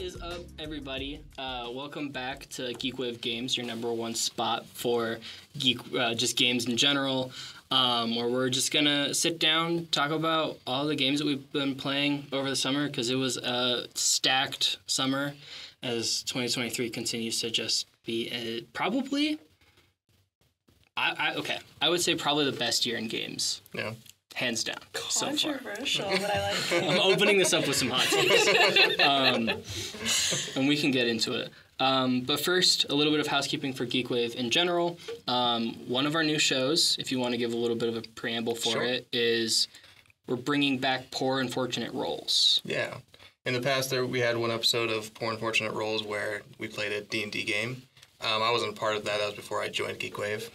is up, everybody? Welcome back to Geekwave Games, your number one spot for just games in general, where we're just gonna sit down, talk about all the games that we've been playing over the summer, because it was a stacked summer, as 2023 continues to just be probably, I would say probably the best year in games. Yeah. Hands down. Controversial, but I like it. I'm opening this up with some hot takes. And we can get into it. But first, a little bit of housekeeping for Geekwave in general. One of our new shows, if you want to give a little bit of a preamble for it, is we're bringing back Poor Unfortunate Roles. Yeah. In the past, we had one episode of Poor Unfortunate Roles where we played a D&D game. I wasn't a part of that. That was before I joined Geekwave.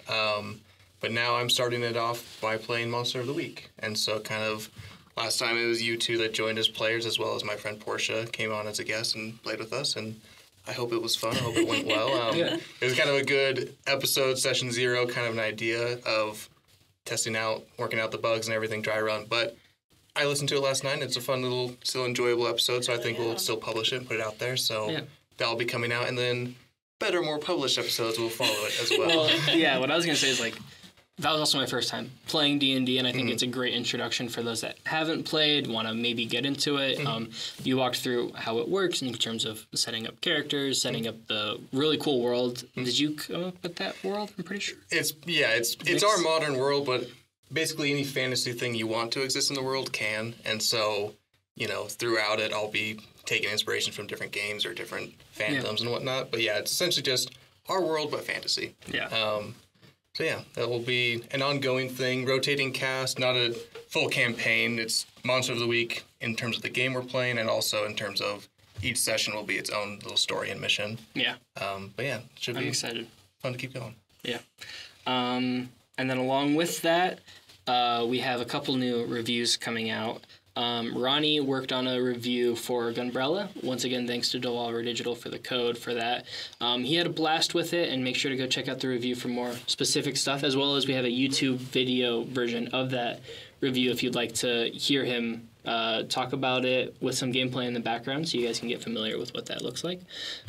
But now I'm starting it off by playing Monster of the Week. And so kind of last time it was you two that joined as players, as well as my friend Portia came on as a guest and played with us. And I hope it was fun. I hope it went well. It was kind of a good episode, session 0, kind of an idea of testing out, working out the bugs and everything, dry run. But I listened to it last night, and it's a fun little, still enjoyable episode. So I think we'll still publish it and put it out there. So that'll be coming out. And then better, more published episodes will follow it as well. Well, what I was going to say is, like, that was also my first time playing D&D, and I think it's a great introduction for those that haven't played, want to maybe get into it. You walked through how it works in terms of setting up characters, setting up the really cool world. Did you come up with that world? I'm pretty sure. It's our modern world, but basically any fantasy thing you want to exist in the world can. And so, throughout it, I'll be taking inspiration from different games or different fandoms and whatnot. But it's essentially just our world, but fantasy. Yeah. So that will be an ongoing thing, rotating cast, not a full campaign. It's Monster of the Week in terms of the game we're playing, and also in terms of each session will be its own little story and mission. Yeah. It should be excited. Fun to keep going. Yeah. And then along with that, we have a couple new reviews coming out. Ronnie worked on a review for Gunbrella. Once again, thanks to Devolver Digital for the code for that. He had a blast with it, and make sure to go check out the review for more specific stuff, as well as we have a YouTube video version of that review if you'd like to hear him talk about it with some gameplay in the background so you guys can get familiar with what that looks like.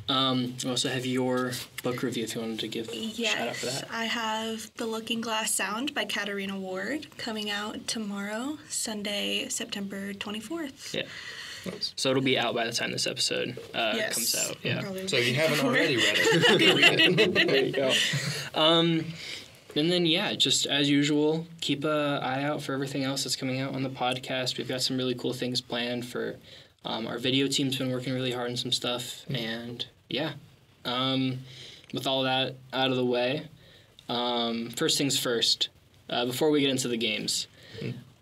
We also have your book review if you wanted to give a shout out for that. I have The Looking Glass Sound by Katarina Ward coming out tomorrow, Sunday, September 24th. Yeah. Nice. So it'll be out by the time this episode comes out. Yeah. So if you haven't already read it, there you go. And then, just as usual, keep an eye out for everything else that's coming out on the podcast. We've got some really cool things planned for our video team's been working really hard on some stuff. And, with all that out of the way, first things first, before we get into the games,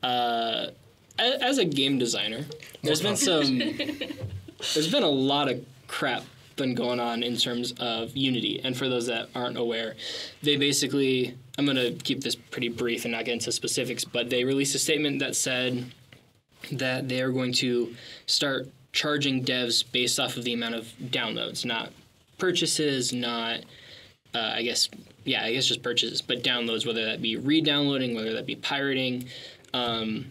as a game designer, there's been a lot of crap been going on in terms of Unity. And for those that aren't aware, they basically, I'm going to keep this pretty brief and not get into specifics, but they released a statement that said that they are going to start charging devs based off of the amount of downloads, not purchases, not, I guess just purchases, but downloads, whether that be re-downloading, whether that be pirating, and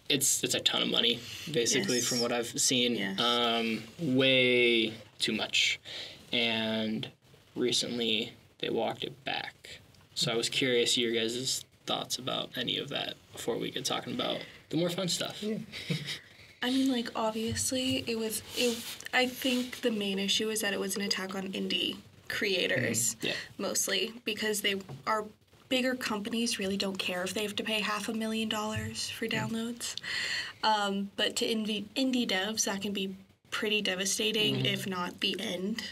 it's a ton of money, basically, from what I've seen. Yes. Way too much. And recently, they walked it back. So I was curious your guys' thoughts about any of that before we get talking about the more fun stuff. Yeah. I mean, obviously, I think the main issue is that it was an attack on indie creators, mostly, because they are... Bigger companies really don't care if they have to pay $500,000 for downloads. But to indie devs, that can be pretty devastating, if not the end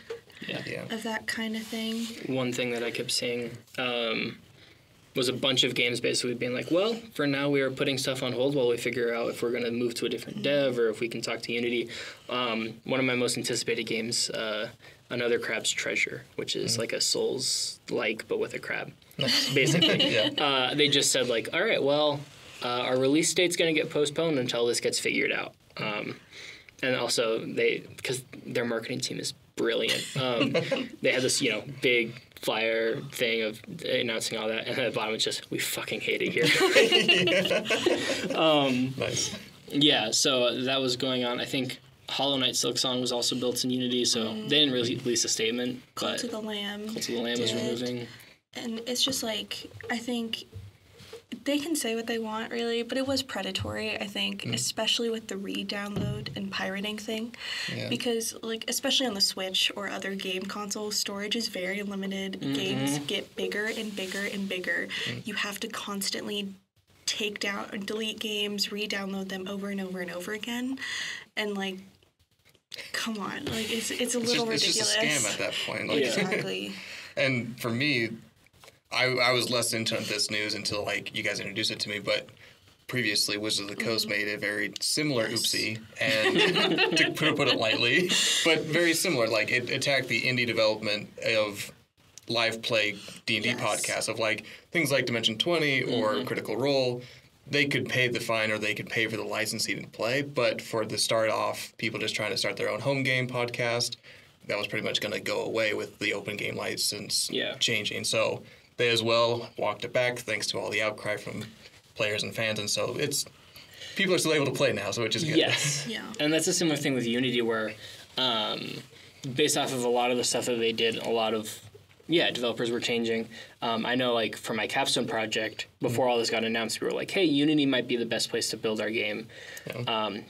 of that kind of thing. One thing that I kept seeing was a bunch of games basically being like, well, for now we are putting stuff on hold while we figure out if we're going to move to a different dev or if we can talk to Unity. One of my most anticipated games, Another Crab's Treasure, which is like a Souls-like, but with a crab. Basically. They just said, all right, well, our release date's going to get postponed until this gets figured out. And also, because their marketing team is brilliant, they had this, big flyer thing of announcing all that, and at the bottom it's just, we fucking hate it here. Nice. Yeah, so that was going on. I think Hollow Knight Silksong was also built in Unity, so they didn't really release a statement. Cult of the Lamb. Cult of the Lamb was removing. And it's just like, I think they can say what they want, really, but it was predatory, I think, especially with the re-download and pirating thing. Yeah. Because, like, especially on the Switch or other game consoles, storage is very limited. Games get bigger and bigger and bigger. You have to constantly take down or delete games, re-download them over and over and over again. And, like, come on. Like, it's a little ridiculous. It's just a scam at that point. Like, exactly. And for me, I was less into this news until, like, you guys introduced it to me, but previously Wizards of the Coast made a very similar oopsie, and to put it lightly, but very similar. Like, it attacked the indie development of live play D&D podcasts, of, like, things like Dimension 20 or Critical Role. They could pay the fine or they could pay for the licensing to play, but for the start off, people just trying to start their own home game podcast, that was pretty much going to go away with the open game license changing. So they as well walked it back thanks to all the outcry from players and fans, and so people are still able to play now, so which is good. Yes, and that's a similar thing with Unity, where based off of a lot of the stuff that they did, a lot of developers were changing. I know, like, for my capstone project, before all this got announced, we were like, hey, Unity might be the best place to build our game.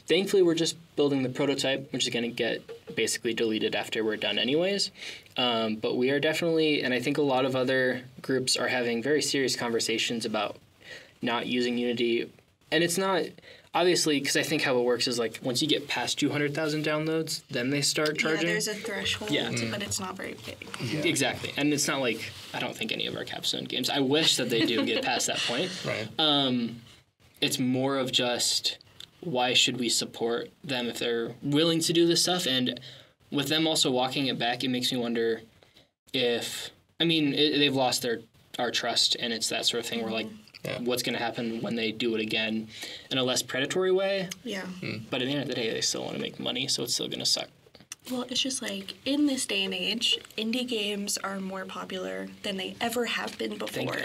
Thankfully, we're just building the prototype, which is going to get basically deleted after we're done anyways. But we are definitely, and I think a lot of other groups are having very serious conversations about not using Unity. And it's not, obviously, because I think how it works is, like, once you get past 200,000 downloads, then they start charging. Yeah, there's a threreshold, but it's not very big. Yeah. Exactly. And it's not like, I don't think any of our capstone games, I wish that they do get past that point. Right. It's more of just, why should we support them if they're willing to do this stuff? And with them also walking it back, it makes me wonder if, they've lost our trust, and it's that sort of thing where, like, what's going to happen when they do it again in a less predatory way. Yeah. But at the end of the day, they still want to make money, so it's still going to suck. Well, it's just like, in this day and age, indie games are more popular than they ever have been before.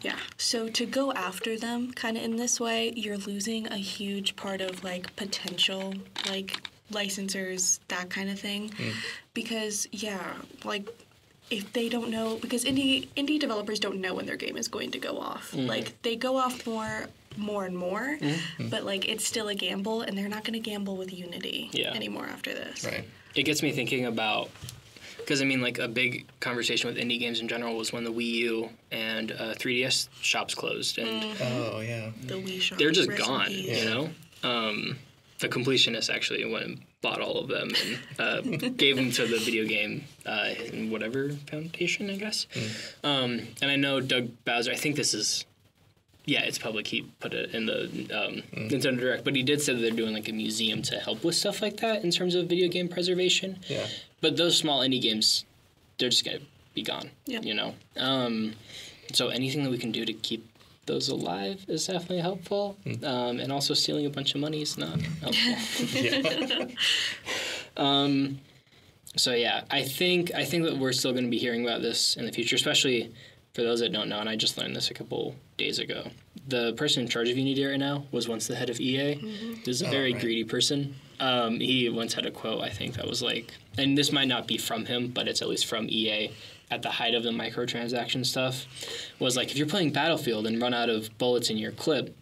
Yeah. So to go after them kind of in this way, you're losing a huge part of, like, potential, like, licensors, that kind of thing. Because, like, if they don't know, because indie developers don't know when their game is going to go off. Like, they go off more and more, but, like, it's still a gamble, and they're not going to gamble with Unity anymore after this. Right. It gets me thinking about, because, like, a big conversation with indie games in general was when the Wii U and 3DS shops closed. And the Wii shop. They're just gone, you know? The Completionists actually went and bought all of them and gave them to the video game whatever foundation, I guess. And I know Doug Bowser, I think this is, it's public, he put it in the Nintendo Direct, but he did say that they're doing, like, a museum to help with stuff like that in terms of video game preservation. Yeah. But those small indie games, they're just going to be gone, you know? So anything that we can do to keep those alive is definitely helpful, and also stealing a bunch of money is not helpful. So I think that we're still going to be hearing about this in the future, especially for those that don't know, and I just learned this a couple days ago. The person in charge of Unity right now was once the head of EA. This is a very greedy person. He once had a quote, I think, that was like, and this might not be from him, but it's at least from EA, at the height of the microtransaction stuff, was like, if you're playing Battlefield and run out of bullets in your clip,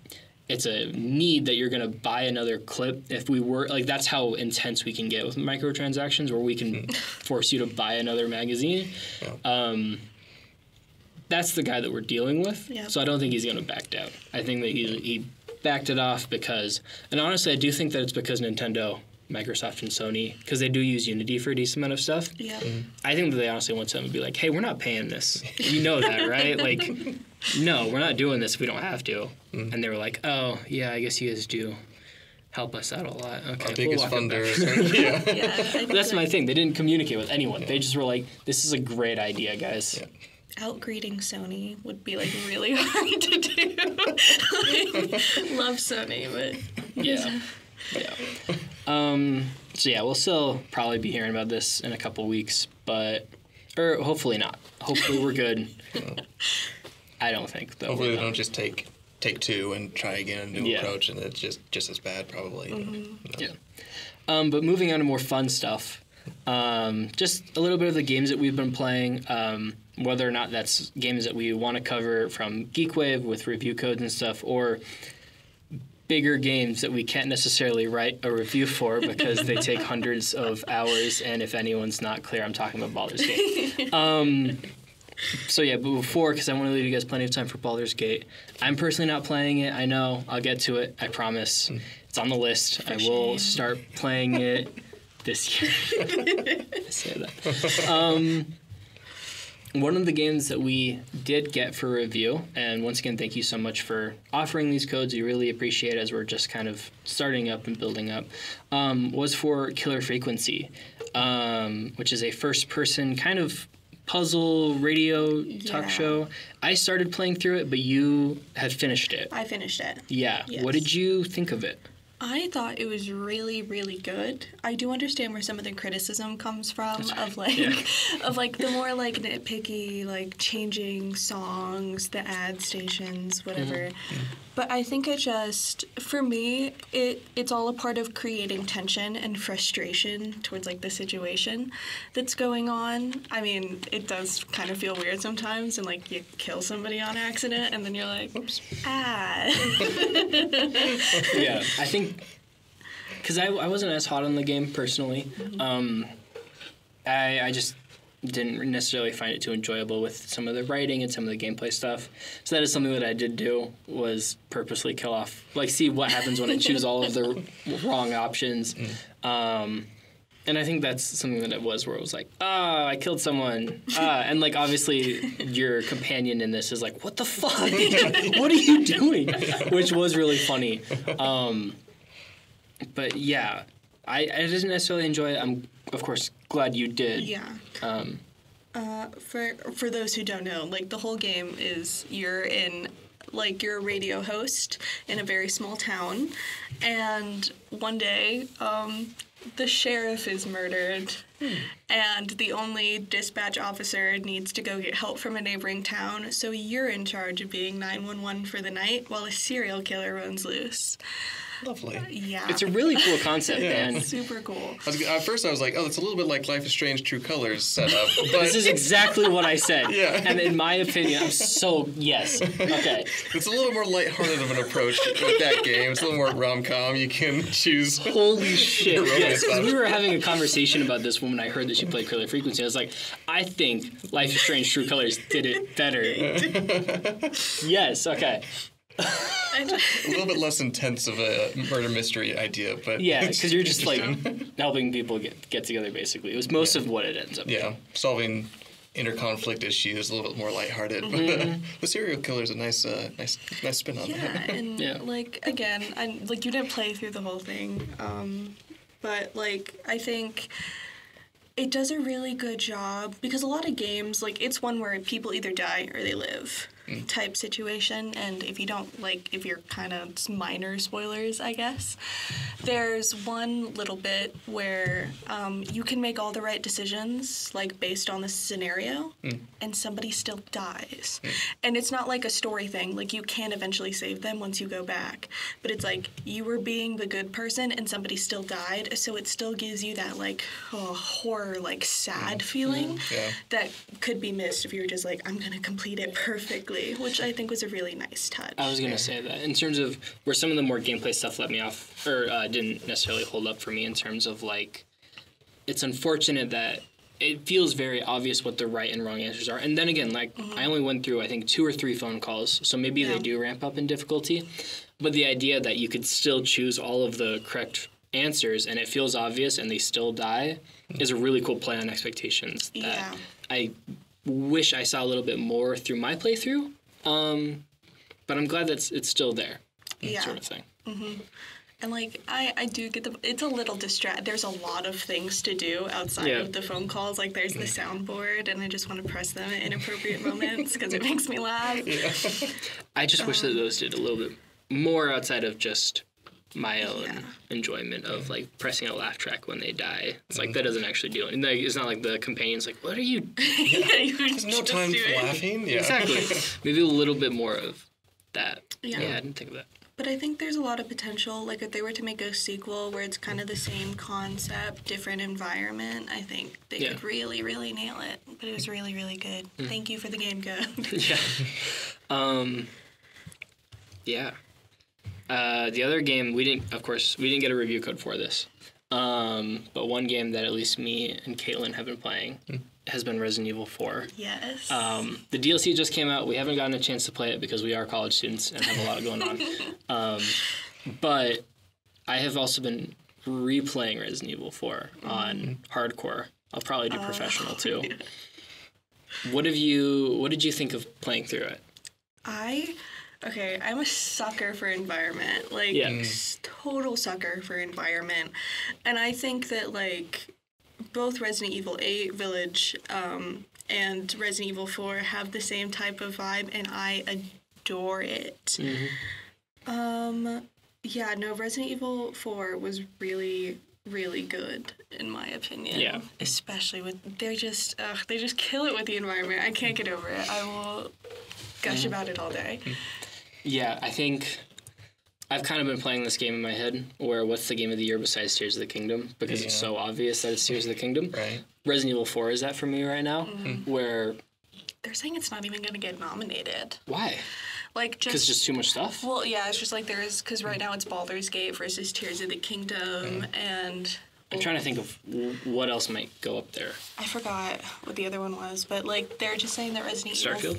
it's a need that you're going to buy another clip. If we were, like, that's how intense we can get with microtransactions, where we can force you to buy another magazine. That's the guy that we're dealing with. So I don't think he's going to back down. I think that he backed it off because, and honestly, I do think that it's because Nintendo, Microsoft, and Sony, because they do use Unity for a decent amount of stuff. I think that they honestly want someone to be like, hey, we're not paying this. You know that, right? Like, no, we're not doing this if we don't have to. And they were like, oh, yeah, I guess you guys do help us out a lot. Okay, our biggest funder. That's my thing. They didn't communicate with anyone. They just were like, this is a great idea, guys. Outgreeting Sony would be, like, really hard to do. Love Sony, but So we'll still probably be hearing about this in a couple weeks, or hopefully not. Hopefully we're good. I don't think, though. Hopefully they don't just take two and try again a new approach, and it's just as bad, probably. But moving on to more fun stuff, just a little bit of the games that we've been playing, whether or not that's games that we want to cover from Geekwave with review codes and stuff, or bigger games that we can't necessarily write a review for because they take hundreds of hours, and if anyone's not clear, I'm talking about Baldur's Gate. So yeah, but before, because I want to leave you guys plenty of time for Baldur's Gate, I'm personally not playing it. I know. I'll get to it. I promise. It's on the list. I will start playing it this year. I say that. One of the games that we did get for review, and once again, thank you so much for offering these codes. We really appreciate it as we're just kind of starting up and building up, was for Killer Frequency, which is a first-person kind of puzzle radio talk show. I started playing through it, but you have finished it. I finished it. Yeah. Yes. What did you think of it? I thought it was really, really good. I do understand where some of the criticism comes from of like the more like nitpicky, like changing songs, the ad stations, whatever. Mm-hmm. But I think it just, for me, it's all a part of creating tension and frustration towards like the situation that's going on. I mean, it does kind of feel weird sometimes, and like you kill somebody on accident, and then you're like, oops, Yeah, I think because I wasn't as hot on the game personally. I just didn't necessarily find it too enjoyable with some of the writing and some of the gameplay stuff. So that is something that I did do, was purposely kill off, like see what happens when I choose all of the wrong options. And I think that's something that it was, where it was like, I killed someone. And like obviously your companion in this is like, what the fuck? What are you doing? Which was really funny. But yeah, I didn't necessarily enjoy it. I'm, of course, glad you did. Yeah. For those who don't know, like the whole game is you're a radio host in a very small town, and one day the sheriff is murdered, and the only dispatch officer needs to go get help from a neighboring town, so you're in charge of being 911 for the night while a serial killer runs loose. Lovely. Yeah. It's a really cool concept, man. Super cool. At first I was like, it's a little bit like Life is Strange True Colors setup. But this is exactly what I said. Yeah. And in my opinion, yes. Okay. It's a little more lighthearted of an approach with that game. It's a little more rom-com. You can choose. Holy shit. Yes, because we were having a conversation about this when I heard that she played Killer Frequency. I was like, I think Life is Strange True Colors did it better. Yes, okay. A little bit less intense of a murder mystery idea, but yeah, because you're just like helping people get together. Basically, it was most of what it ends up. Yeah, solving inter-conflict issues, a little bit more lighthearted. Mm-hmm. But the serial killer is a nice spin on that. And like again, you didn't play through the whole thing, but like I think it does a really good job, because a lot of games, like, it's one where people either die or they live type situation, and if you're kind of minor spoilers, I guess, there's one little bit where you can make all the right decisions, like, based on the scenario, and somebody still dies. And it's not like a story thing, like, you can eventually save them once you go back, but it's like, you were being the good person and somebody still died, so it still gives you that, like, horror, like, sad feeling that could be missed if you were just like, I'm gonna complete it perfectly, which I think was a really nice touch. I was gonna say that in terms of where some of the more gameplay stuff let me off, or didn't necessarily hold up for me, in terms of, like, it's unfortunate that it feels very obvious what the right and wrong answers are. And then again, like, I only went through, I think, 2 or 3 phone calls, so maybe they do ramp up in difficulty. But the idea that you could still choose all of the correct answers and it feels obvious and they still die is a really cool play on expectations that I wish I saw a little bit more through my playthrough. But I'm glad that it's still there, sort of thing. And, like, I do get it's a little there's a lot of things to do outside of the phone calls. Like, there's the soundboard, and I just want to press them at inappropriate moments because it makes me laugh. I just wish that those did a little bit more outside of just my own enjoyment of, like, pressing a laugh track when they die. It's like, that doesn't actually do it. Like, it's not like the companion's like, what are you doing? There's no time for laughing. Yeah. Exactly. Maybe a little bit more of that. Yeah, I didn't think of that. But I think there's a lot of potential. Like, if they were to make a sequel where it's kind of the same concept, different environment, I think they could really, really nail it. But it was really, really good. Thank you for the game code. Yeah. The other game, we didn't get a review code for this. But one game that at least me and Caitlin have been playing has been Resident Evil 4. Yes. The DLC just came out. We haven't gotten a chance to play it because we are college students and have a lot going on. But I have also been replaying Resident Evil 4 on hardcore. I'll probably do professional too. Yeah. What did you think of playing through it? I'm a sucker for environment. Total sucker for environment. And I think that, both Resident Evil 8 Village and Resident Evil 4 have the same type of vibe, and I adore it. Resident Evil 4 was really, really good, in my opinion. Yeah. Especially they just kill it with the environment. I can't get over it. I will gush about it all day. Yeah, I think I've kind of been playing this game in my head, where what's the game of the year besides Tears of the Kingdom? Because it's so obvious that it's Tears of the Kingdom. Right. Resident Evil 4 is that for me right now, where... They're saying it's not even going to get nominated. Why? Because just too much stuff? Well, yeah, it's just because right now it's Baldur's Gate versus Tears of the Kingdom, and... I'm trying to think of what else might go up there. I forgot what the other one was, but, they're just saying that Resident Evil... Starfield?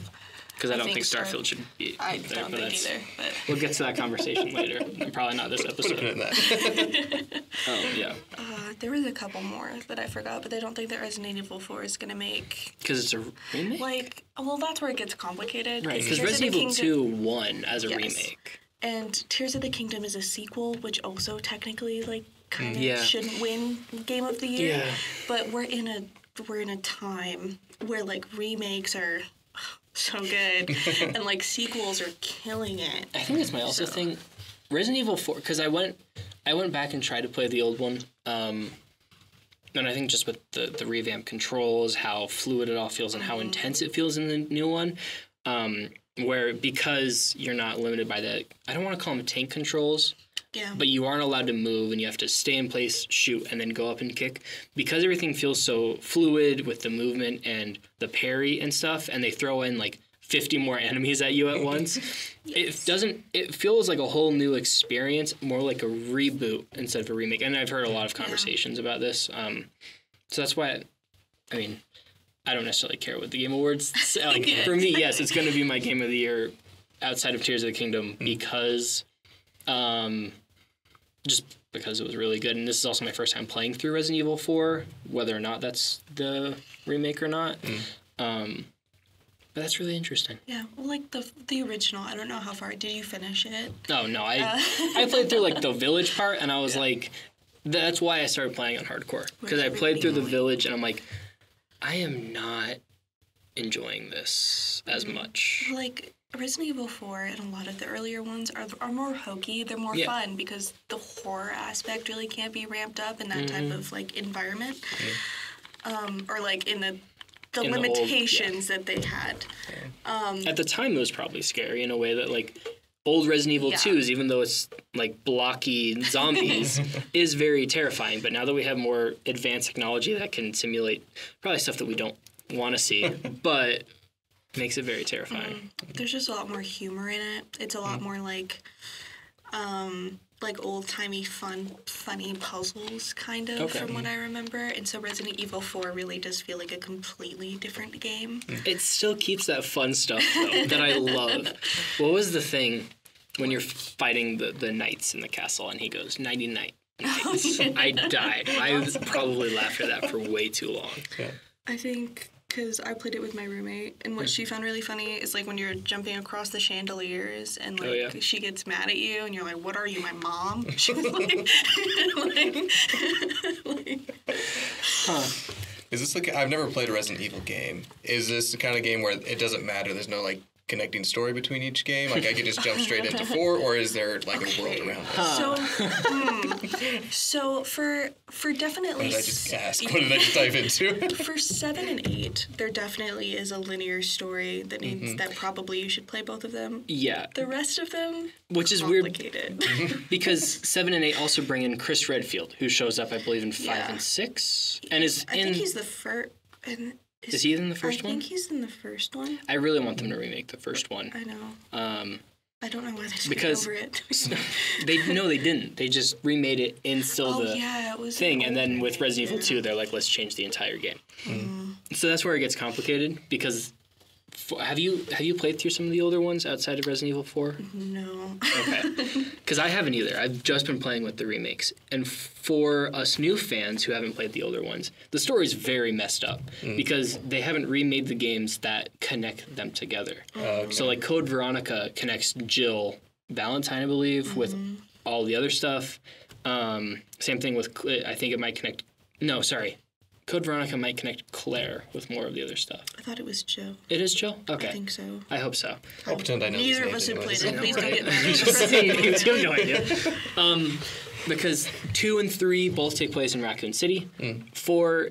Because I don't think Starfield should be I don't think either. But we'll get to that conversation later. Probably not this episode. Put a pin in that. Yeah. There was a couple more that I forgot, but I don't think that Resident Evil 4 is going to make... Because it's a remake? That's where it gets complicated. Right, because Resident Evil 2 won as a remake. And Tears of the Kingdom is a sequel, which also technically, kind of shouldn't win Game of the Year. Yeah. But we're in a time where, remakes are... so good, and sequels are killing it. I think that's my also thing. Resident Evil 4, because I went back and tried to play the old one, and I think just with the revamped controls, how fluid it all feels, and how intense it feels in the new one, where because you're not limited by the, I don't want to call them tank controls. Yeah. But you aren't allowed to move, and you have to stay in place, shoot, and then go up and kick. Because everything feels so fluid with the movement and the parry and stuff, and they throw in 50 more enemies at you at once, it feels like a whole new experience, more like a reboot instead of a remake. And I've heard a lot of conversations about this. So that's why, I don't necessarily care what the Game Awards say. For me, yes, it's going to be my Game of the Year outside of Tears of the Kingdom because... just because it was really good. And this is also my first time playing through Resident Evil 4, whether or not that's the remake or not. But that's really interesting. Yeah, well, the original, I don't know how far. Did you finish it? Oh, no. I played through, the village part, and I was that's why I started playing on hardcore. Because I played through the village, and I'm I am not enjoying this as much. Resident Evil 4 and a lot of the earlier ones are more hokey. They're more fun because the horror aspect really can't be ramped up in that type of environment, or in the limitations that they had. At the time, it was probably scary in a way that old Resident Evil 2s, even though it's blocky zombies, is very terrifying. But now that we have more advanced technology that can simulate probably stuff that we don't want to see, but makes it very terrifying. There's just a lot more humor in it. It's a lot more old-timey funny puzzles, kind of, from what I remember. And so Resident Evil 4 really does feel like a completely different game. It still keeps that fun stuff, though, that I love. What was the thing when you're fighting the knights in the castle and he goes, nighty-night? I died. I probably laughed at that for way too long. Yeah. I think... because I played it with my roommate, and what she found really funny is when you're jumping across the chandeliers, and she gets mad at you, and you're like, "What are you, my mom?" She was Is this I've never played a Resident Evil game. Is this the kind of game where it doesn't matter? There's no connecting story between each game? Like I could just jump straight into 4, or is there like a world around it? So for definitely. What did I just ask? What did I just dive into? For 7 and 8, there definitely is a linear story that needs that probably you should play both of them. Yeah. The rest of them, which is complicated. weird because 7 and 8 also bring in Chris Redfield, who shows up, I believe, in 5 and 6, and is I think he's the first. Is he in the first one? I think he's in the first one. I really want them to remake the first one. I know. I don't know why they didn't because get over it. they didn't. They just remade it in still it was thing, and then with Resident Evil 2, they're like, let's change the entire game. So that's where it gets complicated because. Have you played through some of the older ones outside of Resident Evil 4? No. Okay. Because I haven't either. I've just been playing with the remakes. And for us new fans who haven't played the older ones, the story's very messed up because they haven't remade the games that connect them together. Okay. So like Code Veronica connects Jill Valentine, I believe, with all the other stuff. Same thing with, I think it might connect, no, sorry. Code Veronica might connect Claire with more of the other stuff. I thought it was Jill. It is Jill? Okay. I think so. I hope so. I'll pretend I know. Neither of us have played it. Please don't get You have no idea. Because 2 and 3 both take place in Raccoon City. 4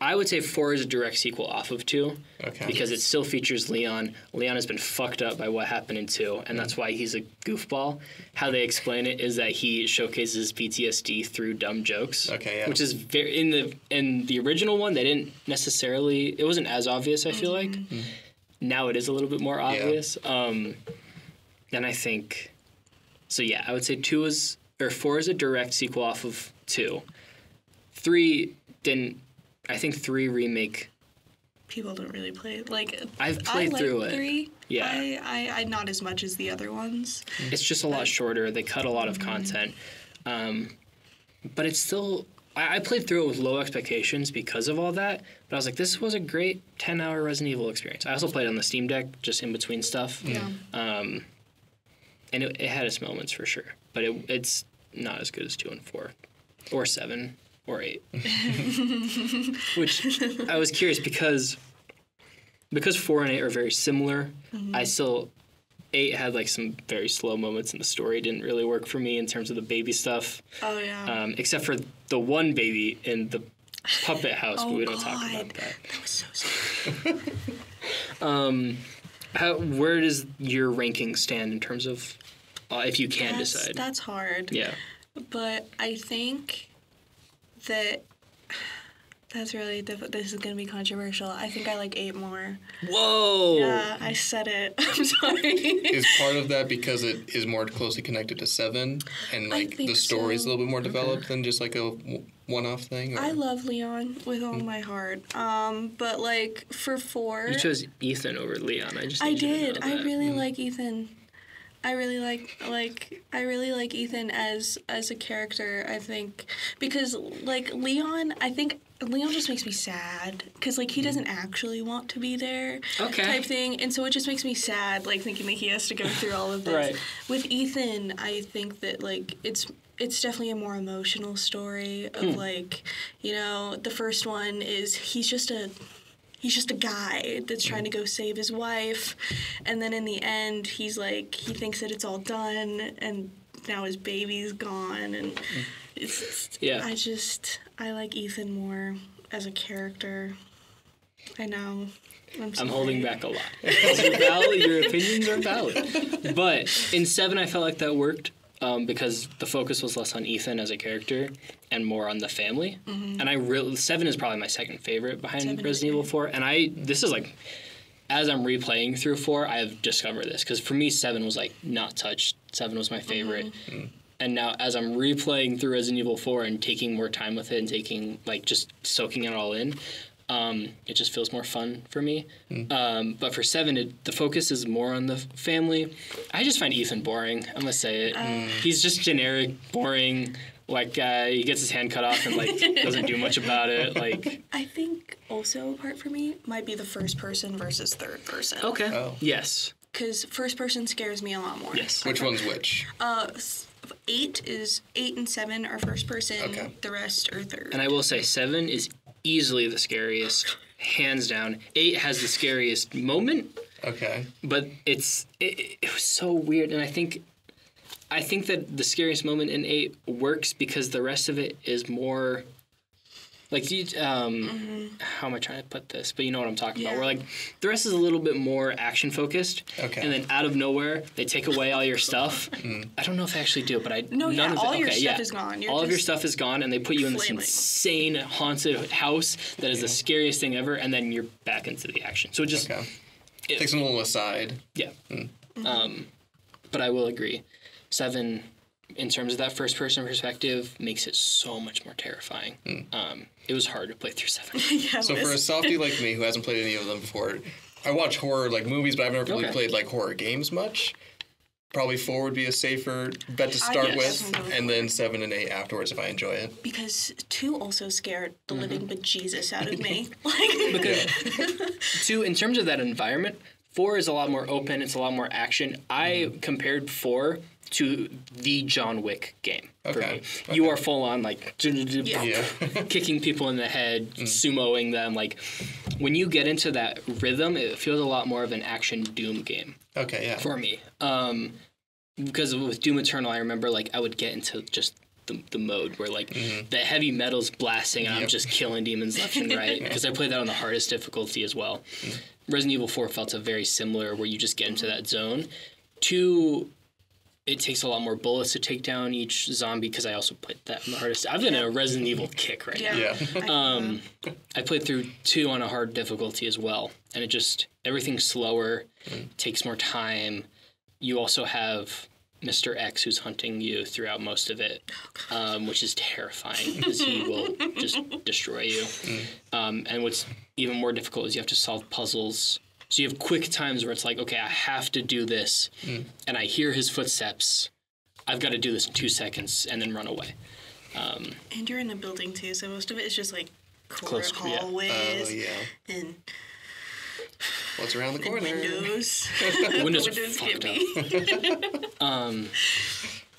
I would say 4 is a direct sequel off of 2. Okay. Because it still features Leon. Leon has been fucked up by what happened in 2, and that's why he's a goofball. How they explain it is that he showcases PTSD through dumb jokes. Okay, yeah. Which is very in the original one, they didn't necessarily. It wasn't as obvious. I feel like now it is a little bit more obvious. And I think so. Yeah, I would say 4 is a direct sequel off of 2. 3 didn't. I think 3 remake. People don't really play it. Like I've played through it. 3. Yeah. I not as much as the other ones. It's just a lot shorter. They cut a lot of content. But it's still... I played through it with low expectations because of all that. But I was like, this was a great 10-hour Resident Evil experience. I also played on the Steam Deck, just in between stuff. Yeah. And it had its moments for sure. But it's not as good as 2 and 4. Or 7. Or 8. Which I was curious because 4 and 8 are very similar. I still 8 had like some very slow moments in the story. It didn't really work for me in terms of the baby stuff. Oh yeah. Except for the one baby in the puppet house, but we don't talk about that. That was so scary. Where does your ranking stand in terms of if you can decide? That's hard. Yeah. But I think that's really difficult. This is going to be controversial. I think I like 8 more. Whoa! Yeah, I said it. I'm sorry. Is part of that because it is more closely connected to 7 and like the story is a little bit more developed than just like a one-off thing? Or? I love Leon with all my heart. But like for 4... You chose Ethan over Leon. I did. I really like Ethan. I really like Ethan as a character, I think, because like Leon, I think Leon just makes me sad because like he doesn't actually want to be there, type thing, and so it just makes me sad, like thinking that he has to go through all of this. Right. With Ethan, I think that like it's definitely a more emotional story of like, you know, the first one is he's just a guy that's trying to go save his wife, and then in the end he's like, he thinks that it's all done and now his baby's gone, and I like Ethan more as a character. I know. I'm holding back a lot. Your opinions are valid. But in 7 I felt like that worked. Because the focus was less on Ethan as a character and more on the family. And 7 is probably my second favorite behind Resident Evil 4. And this is like, as I'm replaying through 4, I have discovered this. Because for me, 7 was like not touched. 7 was my favorite. And now as I'm replaying through Resident Evil 4 and taking more time with it and taking, like, just soaking it all in, it just feels more fun for me. But for 7, the focus is more on the family. I just find Ethan boring. I'm gonna say it. He's just generic, boring. Like he gets his hand cut off and like doesn't do much about it. Like I think also a part for me might be the first person versus third person. Okay. Oh. Yes. Because first person scares me a lot more. Yes. Which one's which? 8 and 7 are first person. Okay. The rest are third. And I will say 7 is easily the scariest, hands down. 8 has the scariest moment, Okay. But it was so weird, and I think that the scariest moment in 8 works because the rest of it is more like how am I trying to put this? But you know what I'm talking about. Where like the rest is a little bit more action focused. Okay. And then out of nowhere they take away all your stuff. I don't know if I actually do, but all your stuff is gone. All of your stuff is gone, and they put you in this insane haunted house that is the scariest thing ever, and then you're back into the action. So it just takes a little aside. Yeah. But I will agree. 7, in terms of that first-person perspective, makes it so much more terrifying. It was hard to play through 7. So for a softie like me who hasn't played any of them before, I watch horror like movies, but I've never really played like horror games much. Probably 4 would be a safer bet to start with, and then 7 and 8 afterwards if I enjoy it. Because 2 also scared the living bejesus out of me. Because 2, in terms of that environment, 4 is a lot more open. It's a lot more action. I compared 4 to the John Wick game. Okay. You are full on like kicking people in the head, sumoing them. Like when you get into that rhythm, it feels a lot more of an action Doom game. Okay, yeah. For me, because with Doom Eternal, I remember like I would get into just the mode where like the heavy metal's blasting and I'm just killing demons left and right because I played that on the hardest difficulty as well. Resident Evil 4 felt a very similar where you just get into that zone. 2. It takes a lot more bullets to take down each zombie because I also played that on the hardest. I've been in a Resident Evil kick right now. I played through 2 on a hard difficulty as well, and it just everything's slower, takes more time. You also have Mr. X who's hunting you throughout most of it, which is terrifying because he will just destroy you. And what's even more difficult is you have to solve puzzles. So you have quick times where it's like, okay, I have to do this, and I hear his footsteps. I've got to do this in 2 seconds and then run away. And you're in a building too, so most of it is just like close hallways and what's around the corner? Windows. Windows are fucked up.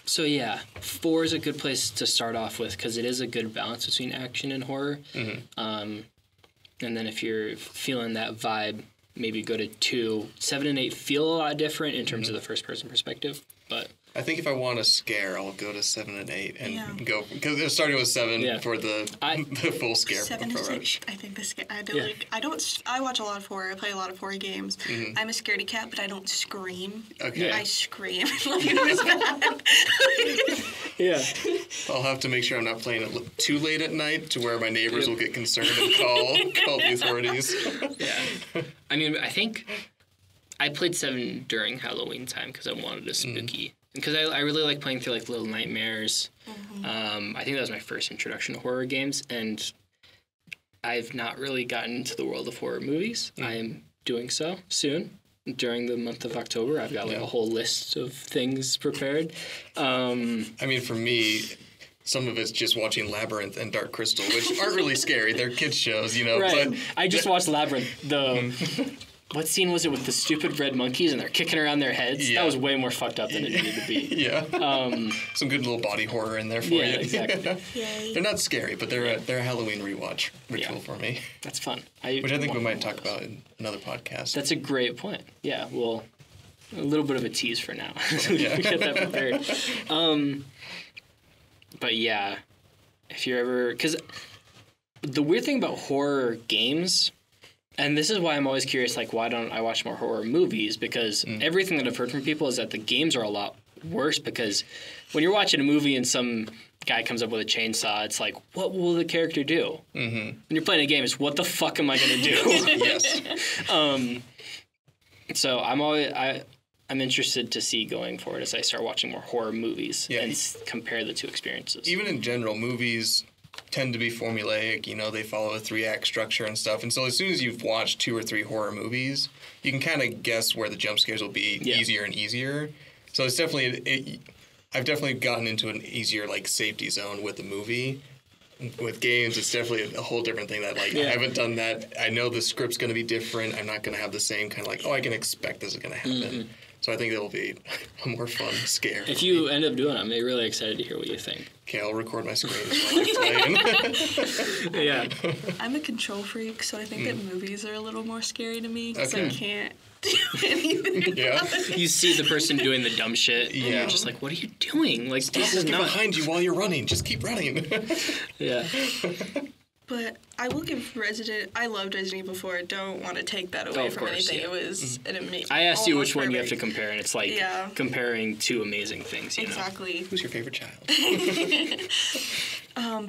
So yeah, 4 is a good place to start off with because it is a good balance between action and horror. And then if you're feeling that vibe, maybe go to 2. 7 and 8 feel a lot different in terms of the first-person perspective, but I think if I want a scare, I'll go to 7 and 8 and go because it started with 7 for the full scare. 7 is like, I think the scare. I watch a lot of horror. I play a lot of horror games. I'm a scaredy cat, but I don't scream. Okay. I scream like it was bad. I'll have to make sure I'm not playing it too late at night to where my neighbors will get concerned and call the authorities. I mean, I think I played 7 during Halloween time because I wanted a spooky. Because I really like playing through like Little Nightmares. I think that was my first introduction to horror games, and I've not really gotten into the world of horror movies. I am doing so soon. During the month of October, I've got like a whole list of things prepared. I mean, for me, some of it's just watching Labyrinth and Dark Crystal, which aren't really scary. They're kids shows, you know. Right. But I just watched Labyrinth. What scene was it with the stupid red monkeys and they're kicking around their heads? That was way more fucked up than it needed to be. Some good little body horror in there for you. Yeah, exactly. They're not scary, but they're a Halloween rewatch ritual for me. That's fun. Which I think we might talk about in another podcast. That's a great point. Yeah, well, a little bit of a tease for now. We get that prepared. But yeah, if you're ever... Because the weird thing about horror games... And this is why I'm always curious, like, why don't I watch more horror movies? Because everything that I've heard from people is that the games are a lot worse because when you're watching a movie and some guy comes up with a chainsaw, it's like, what will the character do? When you're playing a game, it's what the fuck am I going to do? Yes. So I'm interested to see going forward as I start watching more horror movies and compare the two experiences. Even in general, movies tend to be formulaic, you know, they follow a 3-act structure and stuff. And so as soon as you've watched 2 or 3 horror movies, you can kind of guess where the jump scares will be easier and easier. So it's definitely, I've definitely gotten into an easier, like, safety zone with the movie. With games, it's definitely a whole different thing that, like, I haven't done that. I know the script's going to be different. I'm not going to have the same kind of, like, I can expect this is going to happen. So I think it'll be a more fun scare. If you end up doing it, I'm really excited to hear what you think. Okay, I'll record my screams while I'm playing. I'm a control freak, so I think that movies are a little more scary to me because I can't do anything. Yeah. You see the person doing the dumb shit. And Yeah. you're just like, what are you doing? Like, Stop this is looking not. behind you while you're running. Just keep running. Yeah. But I will give I loved Resident Evil 4. Don't want to take that away of from course, anything. yeah. It was an amazing. I asked you which one you have to compare, and it's like Yeah. comparing two amazing things. You know? Exactly. Who's your favorite child?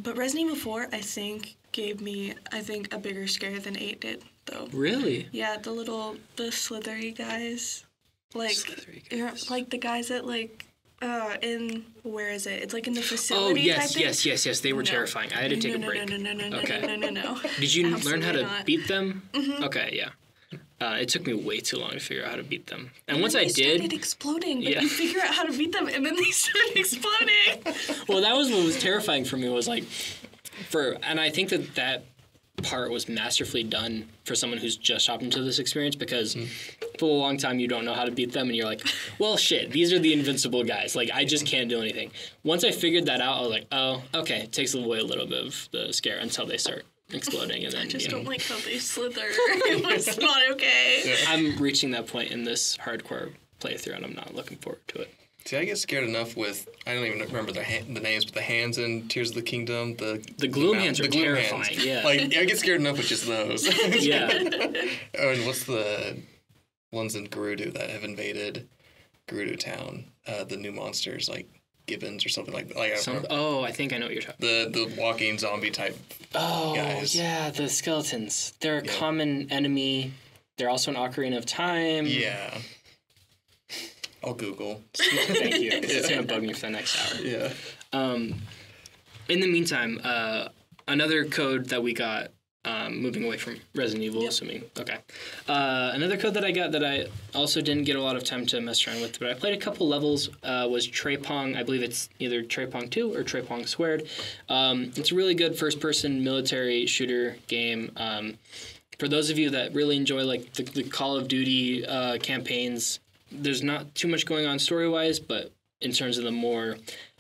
But Resident Evil 4, I think, gave me, a bigger scare than 8 did, though. Really? Yeah, the slithery guys. Like, Slithery guys. like the guys that, like, where is it? It's like in the facility. Oh, type thing. yes. They were terrifying. I had to take a break. No. Did you learn how Absolutely to not. beat them? Mm-hmm. Okay, yeah. It took me way too long to figure out how to beat them. And once then I they did... started exploding, but Yeah. you figure out how to beat them, and then they start exploding. Well, that was what was terrifying for me, was like... And I think that part was masterfully done for someone who's just hopped into this experience, because for a long time you don't know how to beat them, and you're like, well, shit, these are the invincible guys. Like, I just can't do anything. Once I figured that out, I was like, oh, okay, it takes away a little bit of the scare until they start exploding, and then I just you know. don't like how they slither. It was not okay. I'm reaching that point in this hardcore playthrough, and I'm not looking forward to it. See, I get scared enough with, I don't even remember the names, but the hands in Tears of the Kingdom, the gloom hands are the gloom terrifying, hands. yeah. Like, I get scared enough with just those. Yeah. Oh, and what's the ones in Gerudo that have invaded Gerudo Town? The new monsters, like Gibbons or something like that. Like, I don't remember. Oh, I think I know what you're talking about. The walking zombie type guys. Yeah, the skeletons. They're a Yeah. common enemy. They're also an Ocarina of Time. Yeah. I'll Google. Thank you. It's going to bug me for the next hour. Yeah. In the meantime, another code that we got, moving away from Resident Evil, assuming. Okay. Another code that I got that I also didn't get a lot of time to mess around with, but I played a couple levels, was Trepang. I believe it's either Trepang2 or Trepang Squared. It's a really good first-person military shooter game. For those of you that really enjoy like the Call of Duty campaigns, there's not too much going on story-wise, but in terms of the more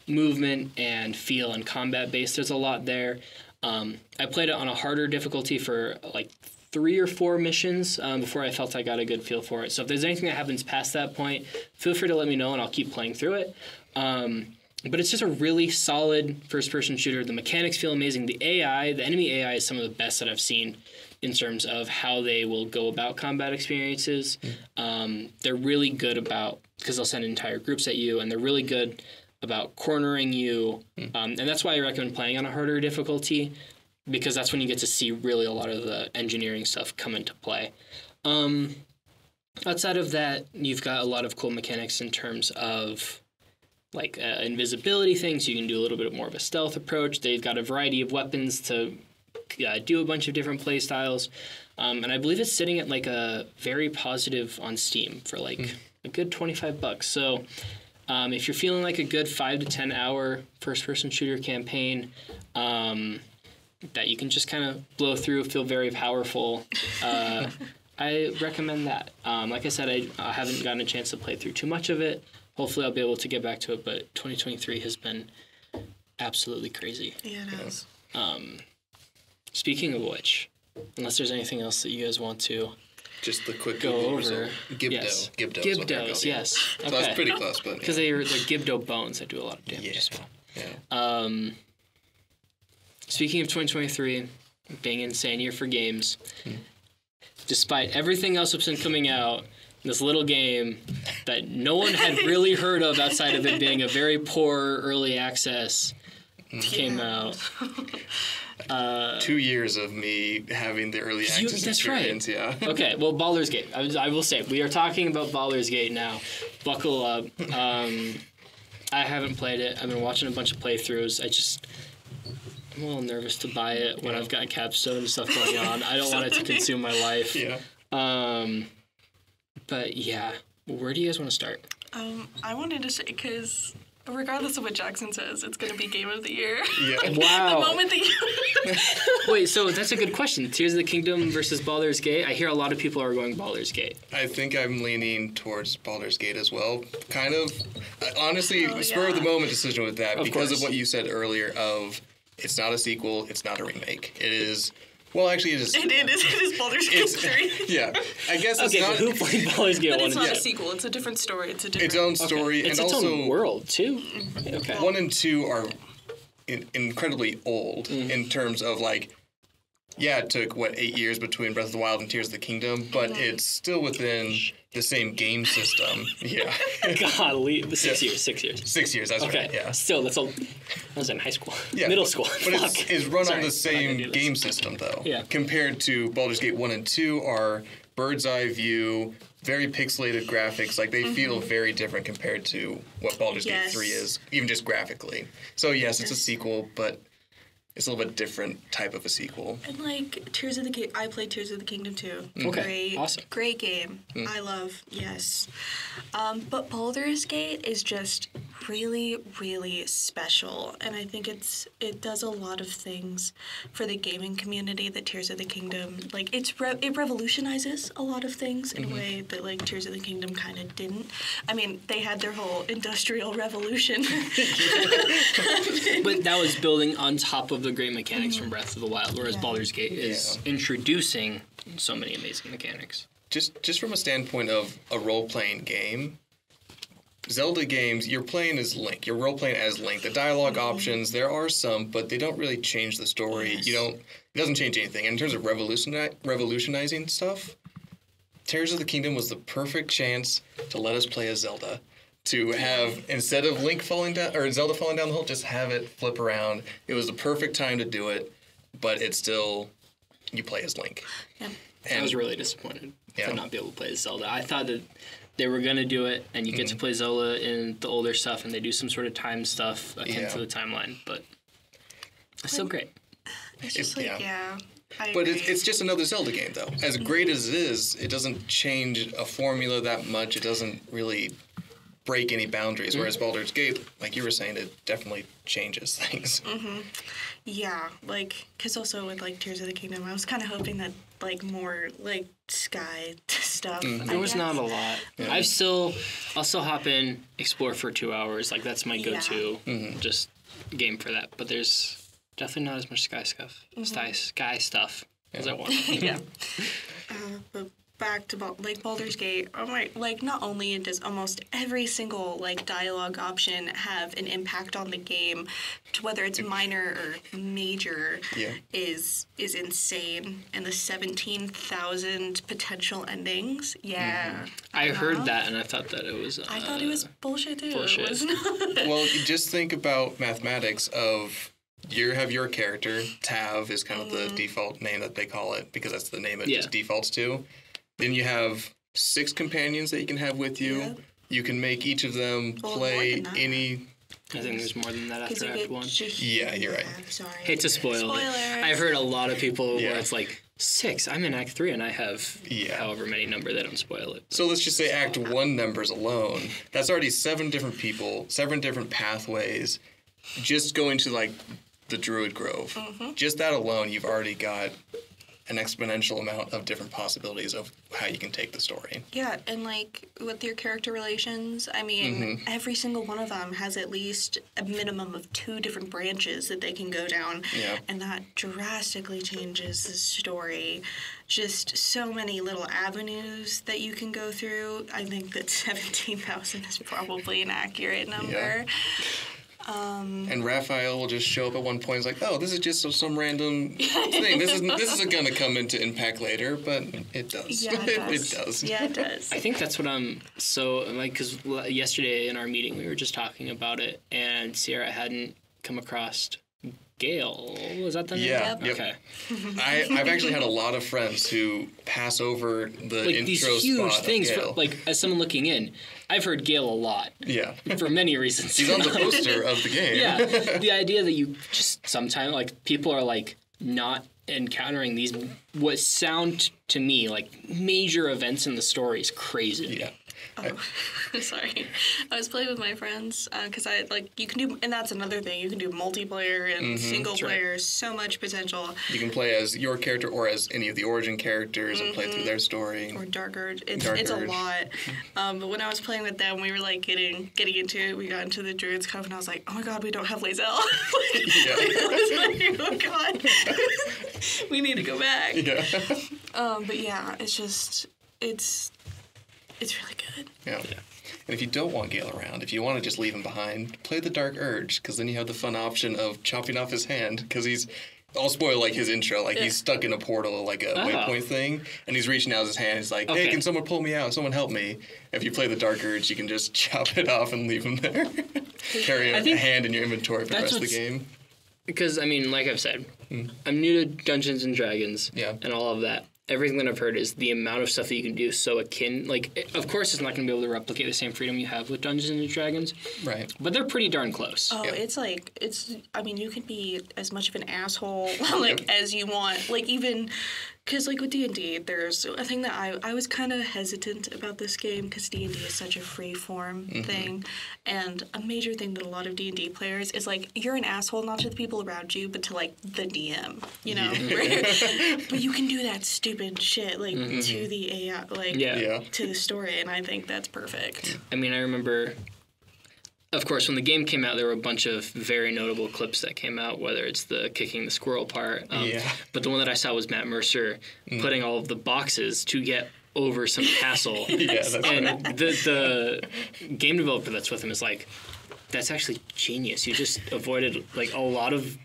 movement and feel and combat based, there's a lot there. I played it on a harder difficulty for like 3 or 4 missions before I felt I got a good feel for it. So if there's anything that happens past that point, feel free to let me know and I'll keep playing through it. But it's just a really solid first-person shooter. The mechanics feel amazing. The AI, the enemy AI, is some of the best that I've seen in terms of how they will go about combat experiences. They're really good about, because they'll send entire groups at you, and they're really good about cornering you. And that's why I recommend playing on a harder difficulty, because that's when you get to see really a lot of the engineering stuff come into play. Outside of that, you've got a lot of cool mechanics in terms of like invisibility things. You can do a little bit more of a stealth approach. They've got a variety of weapons to do a bunch of different play styles. And I believe it's sitting at like a very positive on Steam for like a good $25. So if you're feeling like a good 5 to 10 hour first-person shooter campaign that you can just kind of blow through, feel very powerful, I recommend that. Like I said, I haven't gotten a chance to play through too much of it. Hopefully I'll be able to get back to it, but 2023 has been absolutely crazy. Yeah, it has. Speaking of which, unless there's anything else that you guys want to Just the quick go Google over. result. Gibdo. Yes. Gibdo is what they're Gibdos, called. yes. So that's pretty close, but Because they're Gibdo bones that do a lot of damage as well. Yeah. Speaking of 2023, being an insane year for games, despite everything else that's been coming out, this little game that no one had really heard of outside of it being a very poor early access came out. 2 years of me having the early access that's right. experience, yeah. Okay, well, Baldur's Gate. I will say, we are talking about Baldur's Gate now. Buckle up. I haven't played it. I've been watching a bunch of playthroughs. I'm a little nervous to buy it when I've got capstone and stuff going on. I don't want it to consume my life. Yeah. But yeah, where do you guys want to start? I wanted to say, because regardless of what Jackson says, it's going to be Game of the Year. Yeah. Wow. The moment that you... Wait, so that's a good question. Tears of the Kingdom versus Baldur's Gate? I hear a lot of people are going Baldur's Gate. I think I'm leaning towards Baldur's Gate as well. Kind of. Honestly, Oh, spur of the yeah. moment decision with that Of because course. of what you said earlier of it's not a sequel, it's not a remake. It is Well, actually, it is. It is Baldur's Gate 3. Yeah, I guess it's okay, not. but who played Baldur's Gate 1 But it's and not 2? a sequel. It's a different story. It's a different... Its own story, It's and its also own world, too? Okay. 1 and 2 are incredibly old in terms of, like, yeah, it took, 8 years between Breath of the Wild and Tears of the Kingdom, but it's still within the same game system. Yeah. Golly, 6 years. 6 years. 6 years, that's Okay, right, yeah. still, that's all. I was in high school. Yeah, Middle school. But Fuck. it's run Sorry, on the I same didn't do game this. system, though. Yeah. Compared to Baldur's Gate 1 and 2 are bird's eye view, very pixelated graphics. Like, they feel very different compared to what Baldur's Gate 3 is, even just graphically. So, yes, it's a sequel, but it's a little bit different type of a sequel. And like Tears of the Kingdom, I played Tears of the Kingdom too. Okay, awesome. Great game. I love, yes. But Baldur's Gate is just really, really special, and I think it does a lot of things for the gaming community that Tears of the Kingdom, like it revolutionizes a lot of things in a way that like Tears of the Kingdom kind of didn't. I mean, they had their whole industrial revolution. But that was building on top of the great mechanics from Breath of the Wild, whereas Baldur's Gate is introducing so many amazing mechanics. Just from a standpoint of a role-playing game, Zelda games, you're playing as Link. You're role-playing as Link. The dialogue options, there are some, but they don't really change the story. Yes. It doesn't change anything. And in terms of revolutionizing stuff, Tears of the Kingdom was the perfect chance to let us play as Zelda. To have, instead of Link falling down, or Zelda falling down the hole, just have it flip around. It was the perfect time to do it, but it's still, you play as Link. Yeah. I was really disappointed to not be able to play as Zelda. I thought that they were going to do it, and you get to play Zelda in the older stuff, and they do some sort of time stuff akin to the timeline, but it's still great. It's just like, I But agree. it's just another Zelda game, though. As great as it is, it doesn't change a formula that much. It doesn't really break any boundaries, whereas Baldur's Gate, like you were saying, it definitely changes things. Yeah, like, because also with, like, Tears of the Kingdom, I was kind of hoping that, like, more, like, sky stuff. There was not a lot. Yeah. I'll still hop in, explore for 2 hours. Like, that's my go-to just game for that. But there's definitely not as much sky stuff as I want. Yeah. But back to Baldur's Gate, like not only does almost every single like dialogue option have an impact on the game, to whether it's minor or major, is insane. And the 17,000 potential endings, I heard that and I thought that it was. I thought it was bullshit too. bullshit. It was not. Well, you just think about mathematics of you have your character, Tav is kind of the default name that they call it because that's the name it just defaults to. Then you have 6 companions that you can have with you. Yep. You can make each of them play any... I think there's more than that after Act 1. Yeah, you're right. Sorry. Hate to spoil it. Spoilers. I've heard a lot of people where it's like, 6, I'm in Act 3 and I have however many number, they don't spoil it. So let's just say Act 1 numbers alone. That's already 7 different people, 7 different pathways, just going to like the Druid Grove. Just that alone, you've already got an exponential amount of different possibilities of how you can take the story. Yeah, and like with your character relations, I mean, every single one of them has at least a minimum of 2 different branches that they can go down. Yeah. And that drastically changes the story. Just so many little avenues that you can go through. I think that 17,000 is probably an accurate number. Yeah. And Raphael will just show up at one point. It's like, oh, this is just some random thing. This isn't going to come into impact later, but it does. Yeah, it does. It does. Yeah, it does. I think that's what I'm so like because yesterday in our meeting we were just talking about it, and Sierra hadn't come across Gale. Was that the name? Yeah. Yep. Okay. I've actually had a lot of friends who pass over the Like intro these huge spot things. of Gale. Like as someone looking in, I've heard Gale a lot. Yeah. For many reasons. He's on the poster of the game. Yeah. The idea that you just sometimes like people are like not encountering these what sound to me like major events in the story is crazy. Yeah. Sorry. I was playing with my friends because you can do, and that's another thing, you can do multiplayer and single player, right. So much potential. You can play as your character or as any of the origin characters and play through their story. Or Dark Urge. It's a lot. But when I was playing with them, we were like getting into it. We got into the Druid's Cove, and I was like, oh my god, we don't have Lae'zel. I was like, oh god. We need to go back. Yeah. But yeah, it's just, it's really good. Yeah. And if you don't want Gale around, if you want to just leave him behind, play the Dark Urge, because then you have the fun option of chopping off his hand, because I'll spoil, his intro, he's stuck in a portal, a waypoint thing, and he's reaching out his hand, he's like, hey, can someone pull me out? Someone help me. If you play the Dark Urge, you can just chop it off and leave him there. Carry a hand in your inventory for the rest of the game. Because, like I've said, I'm new to Dungeons & Dragons and all of that. Everything that I've heard is the amount of stuff that you can do so akin. Of course, it's not going to be able to replicate the same freedom you have with Dungeons & Dragons. Right. But they're pretty darn close. Oh, you can be as much of an asshole, as you want. Even... Because, with D&D, there's a thing that I was kind of hesitant about this game because D&D is such a free-form thing. And a major thing that a lot of D&D players is, you're an asshole not to the people around you, but to, the DM, Yeah. But you can do that stupid shit, to the AI, to the story, and I think that's perfect. I remember... Of course, when the game came out, there were a bunch of very notable clips that came out, whether it's the kicking the squirrel part. But the one that I saw was Matt Mercer putting all of the boxes to get over some castle. That's and right. the game developer that's with him is like, that's actually genius. You just avoided a lot of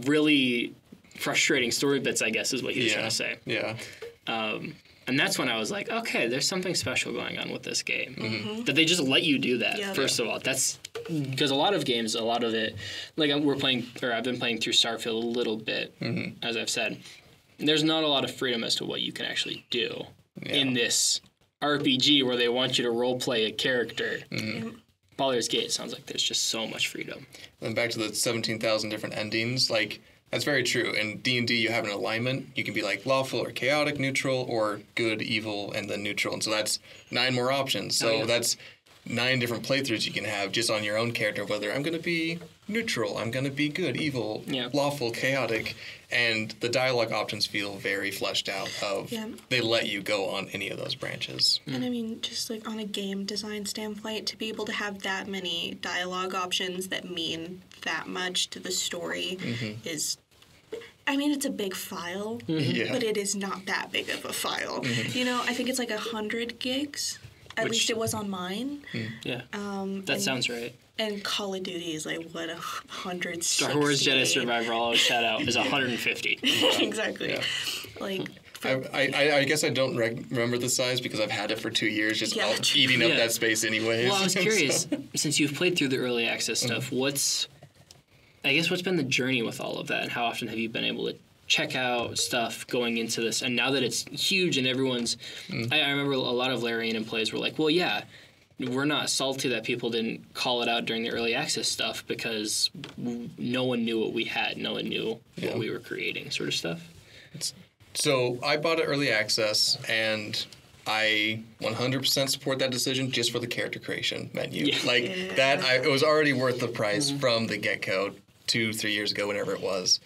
really frustrating story bits, I guess, is what he was trying to say. Yeah. And that's when I was like, okay, there's something special going on with this game. That they just let you do that, first of all. That's because a lot of games, a lot of it, I've been playing through Starfield a little bit, as I've said. There's not a lot of freedom as to what you can actually do in this RPG where they want you to role-play a character. Baldur's Gate sounds like there's just so much freedom. And back to the 17,000 different endings, that's very true. In D&D, you have an alignment. You can be lawful or chaotic, neutral, or good, evil, and then neutral. And so that's 9 more options. So that's 9 different playthroughs you can have just on your own character, whether I'm going to be neutral, I'm going to be good, evil, lawful, chaotic. And the dialogue options feel very fleshed out they let you go on any of those branches. And just on a game design standpoint, to be able to have that many dialogue options that mean that much to the story is... it's a big file, but it is not that big of a file. I think it's 100 gigs. At least it was on mine. Yeah, that sounds right. And Call of Duty is 100. Star Wars Jedi Survivor, I'll shout out, is 150. Exactly. Yeah. I guess I don't remember the size because I've had it for 2 years, just eating up that space anyways. Well, I was curious, since you've played through the early access stuff, what's been the journey with all of that, and how often have you been able to check out stuff going into this? And now that it's huge and everyone's... I remember a lot of Larian and plays were like, well, yeah, we're not salty that people didn't call it out during the early access stuff because no one knew what we had. No one knew what we were creating, sort of stuff. So I bought it early access, and I 100% support that decision just for the character creation menu. It was already worth the price from the get-go 2-3 years ago, whenever it was.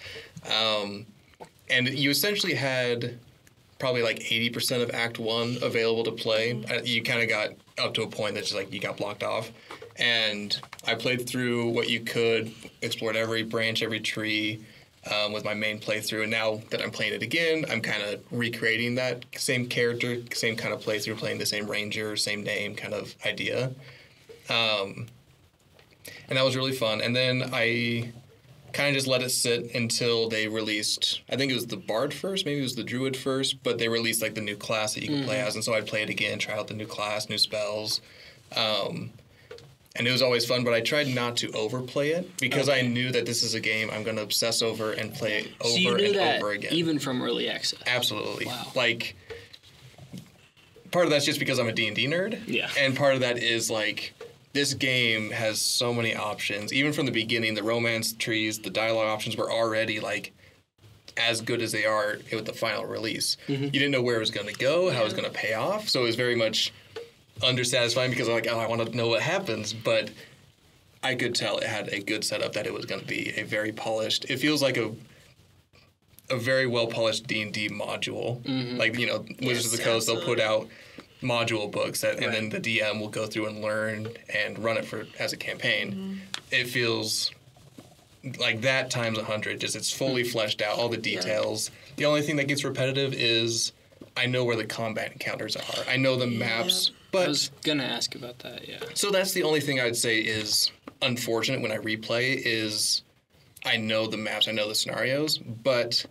And you essentially had probably 80% of Act 1 available to play. You kind of got up to a point that's just you got blocked off. And I played through what you could, explored every branch, every tree with my main playthrough. And now that I'm playing it again, I'm kind of recreating that same character, same kind of playthrough, playing the same ranger, same name kind of idea. And that was really fun. And then I kind of just let it sit until they released, I think it was the Bard first, maybe it was the Druid first, but they released the new class that you could play as, and so I'd play it again, try out the new class, new spells, and it was always fun, but I tried not to overplay it, because I knew that this is a game I'm going to obsess over and play over and over again. Even from early access? Absolutely. Wow. Part of that's just because I'm a D&D nerd, and part of that is, this game has so many options. Even from the beginning, the romance trees, the dialogue options were already, as good as they are with the final release. You didn't know where it was going to go, how it was going to pay off. So it was very much undersatisfying because I'm like, oh, I want to know what happens, but I could tell it had a good setup, that it was going to be a very polished. It feels like a very well polished D&D module. Mm-hmm. Like, you know, Wizards of the Coast, they'll put out module books and then the DM will go through and learn and run it as a campaign. Mm-hmm. It feels like that times 100. Just it's fully fleshed out, all the details. Yeah. The only thing that gets repetitive is I know where the combat encounters are. I know the maps, but I was gonna ask about that. Yeah. So that's the only thing I would say is unfortunate when I replay is I know the maps, I know the scenarios, but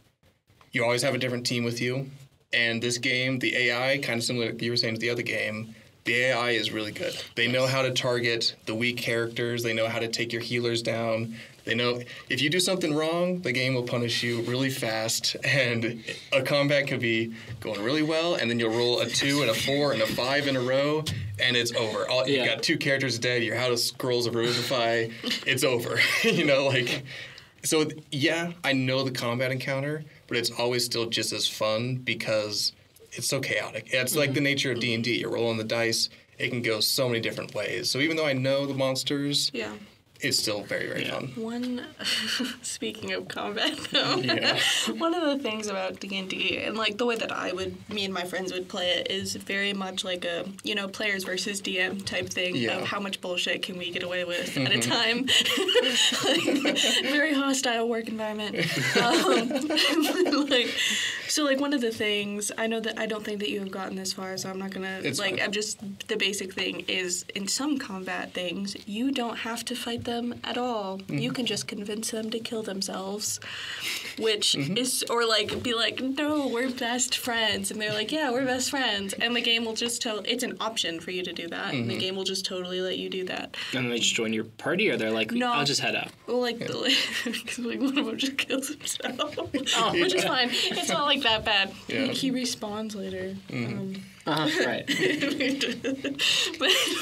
you always have a different team with you. And this game, the AI, kind of similar to you were saying to the other game, the AI is really good. They know how to target the weak characters. They know how to take your healers down. They know if you do something wrong, the game will punish you really fast. And a combat could be going really well, and then you'll roll a 2 and a 4 and a 5 in a row, and it's over. You've got 2 characters dead. You're out of scrolls of Revivify. It's over. You know, like... So, yeah, I know the combat encounter, but it's always still just as fun because it's so chaotic. It's like the nature of D&D. You're rolling the dice. It can go so many different ways. So even though I know the monsters, it's still very, very fun. Speaking of combat, though, one of the things about D&D, and like the way that me and my friends would play it, is very much like a, you know, players versus DM type thing of how much bullshit can we get away with at a time. Like, very hostile work environment. So one of the things, I know that I don't think that you have gotten this far, so I'm not gonna, I'm just, the basic thing is, in some combat things, you don't have to fight them at all. Mm-hmm. You can just convince them to kill themselves, which is, or like be like, no, we're best friends, and they're like, yeah, we're best friends, and the game will just it's an option for you to do that, and the game will just totally let you do that. And they just join your party, or they're like, no, I'll just head out. Well, because one of them just kills himself, which is fine. It's not like that bad. Yeah. He respawns later. Right.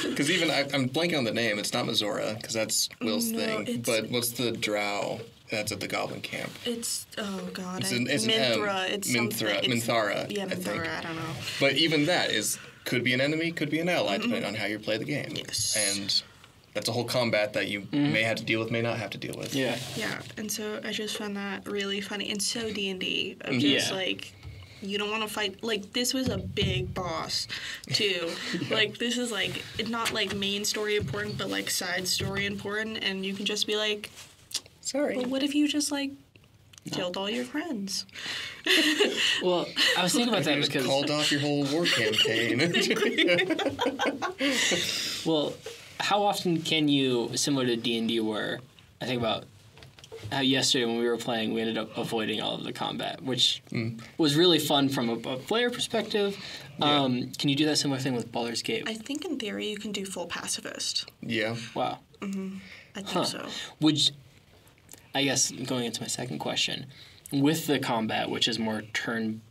Because even I'm blanking on the name. It's not Mazora, because that's Will's thing. But what's the drow that's at the Goblin Camp? It's Minthra. It's Minthara. Yeah, Minthara. I don't know. But even that could be an enemy, could be an ally, depending on how you play the game. Yes. And that's a whole combat that you may have to deal with, may not have to deal with. Yeah. Yeah, and so I just found that really funny and so D&D. Of just like, you don't want to fight. Like, this was a big boss, too. Like, this is like not like main story important, but like side story important, and you can just be like, sorry. Well, what if you just like killed all your friends? Well, I was thinking about that because called off your whole war campaign. Well, how often can you, similar to D&D, where I think about how yesterday when we were playing, we ended up avoiding all of the combat, which was really fun from a player perspective. Can you do that similar thing with Baldur's Gate? I think in theory you can do full pacifist. Yeah. Wow. Mm-hmm. I think so. I guess going into my second question, with the combat, which is more turn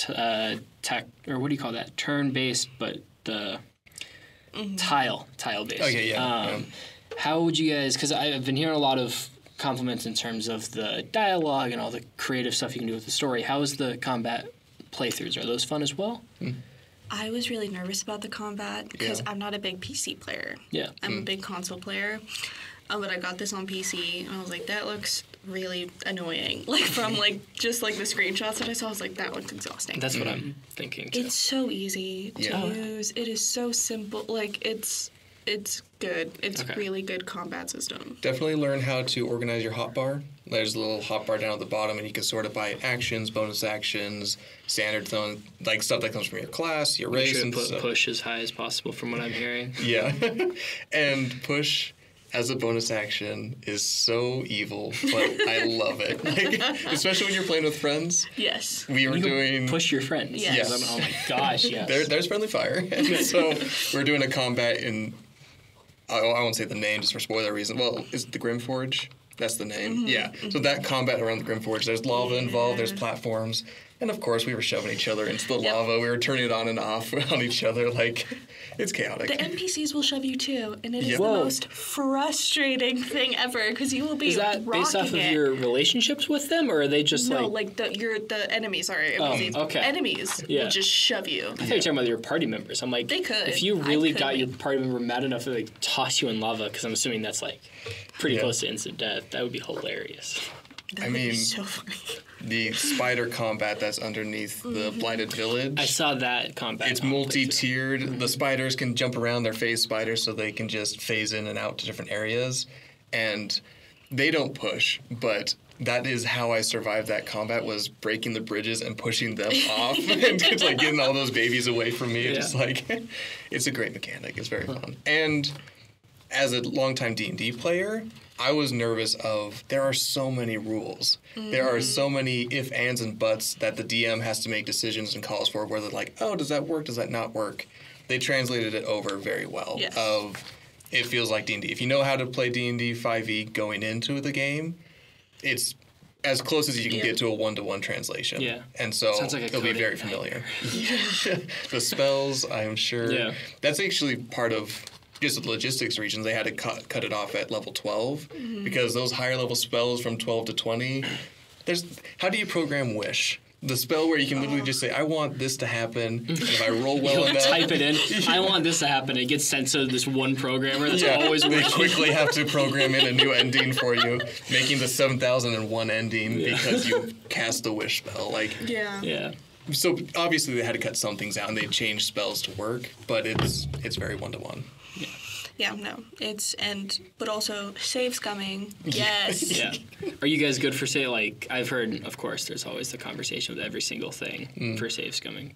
or what do you call that? Turn-based, but the tile-based. Okay, yeah. How would you guys, because I've been hearing a lot of compliments in terms of the dialogue and all the creative stuff you can do with the story. How is the combat playthroughs? Are those fun as well? I was really nervous about the combat because I'm not a big PC player. Yeah. I'm a big console player. But I got this on PC, and I was like, that looks really annoying. Like, from, just the screenshots that I saw, I was like, that looks exhausting. That's what I'm thinking, too. It's so easy to use. It is so simple. Like, it's good. It's really good combat system. Definitely learn how to organize your hotbar. There's a little hotbar down at the bottom, and you can sort it by actions, bonus actions, standard zone, like stuff that comes from your class, your race, and put push as high as possible, from what I'm hearing. Yeah, and push as a bonus action is so evil, but I love it. Like, especially when you're playing with friends. Yes. We were doing... Push your friends. Yes. Oh my gosh, yes. There's friendly fire. And so we're doing a combat in... I won't say the name just for spoiler reason. Well, is it the Grimforge? That's the name. Mm-hmm. Yeah. So that combat around the Grimforge, there's lava involved, there's platforms. And of course, we were shoving each other into the lava. We were turning it on and off on each other. Like, it's chaotic. The NPCs will shove you too, and it is the most frustrating thing ever because you will be. Is that based off of your relationships with them, or are they just the enemies are NPCs. Okay. Enemies will just shove you. I thought you were talking about your party members. I'm like, they could. If you really got your party member mad enough to like toss you in lava, because I'm assuming that's like pretty close to instant death, that would be hilarious. That would be so funny. The spider combat that's underneath the blighted village. I saw that combat. It's multi-tiered. The spiders can jump around. They're phase spiders, so they can just phase in and out to different areas. And they don't push, but that is how I survived that combat, was breaking the bridges and pushing them off and just, like, getting all those babies away from me. Yeah. Just like, it's a great mechanic. It's very fun. And as a longtime D&D player, I was nervous of, there are so many rules. There are so many if, ands, and buts that the DM has to make decisions and calls for, where they're like, oh, does that work? Does that not work? They translated it over very well. Yes. It feels like D&D. If you know how to play D&D 5e going into the game, it's as close as you can get to a one-to-one translation. Yeah. And so it'll be very familiar. The spells, I'm sure. Yeah. That's actually part of just the logistics reasons. They had to cut it off at level 12 because those higher level spells from 12 to 20, how do you program Wish? The spell where you can literally just say, I want this to happen. If I roll well enough. Type it in. I want this to happen. It gets sent to this one programmer that's always working. They quickly have to program in a new ending for you, making the 7001 ending because you cast the Wish spell. Yeah. So obviously they had to cut some things out and they changed spells to work, but it's very one-to-one. Yeah, no. But also save scumming. Yes. Yeah. Are you guys good for I've heard, of course, there's always the conversation with every single thing for save scumming.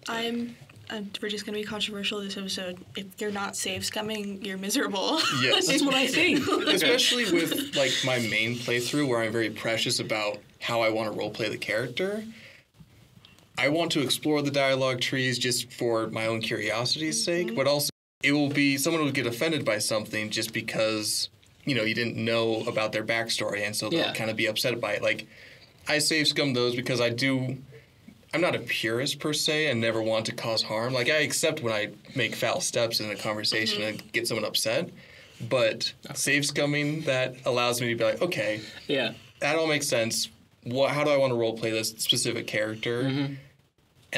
We're just going to be controversial this episode. If you're not save scumming, you're miserable. Yes. That's what I think. Especially with my main playthrough where I'm very precious about how I want to roleplay the character. I want to explore the dialogue trees just for my own curiosity's sake, but also it will be someone will get offended by something just because, you didn't know about their backstory, and so they'll kind of be upset by it. I save scum those because I'm not a purist per se and never want to cause harm. I accept when I make foul steps in a conversation and get someone upset, but save scumming, that allows me to be like, okay, that all makes sense. How do I want to roleplay this specific character? And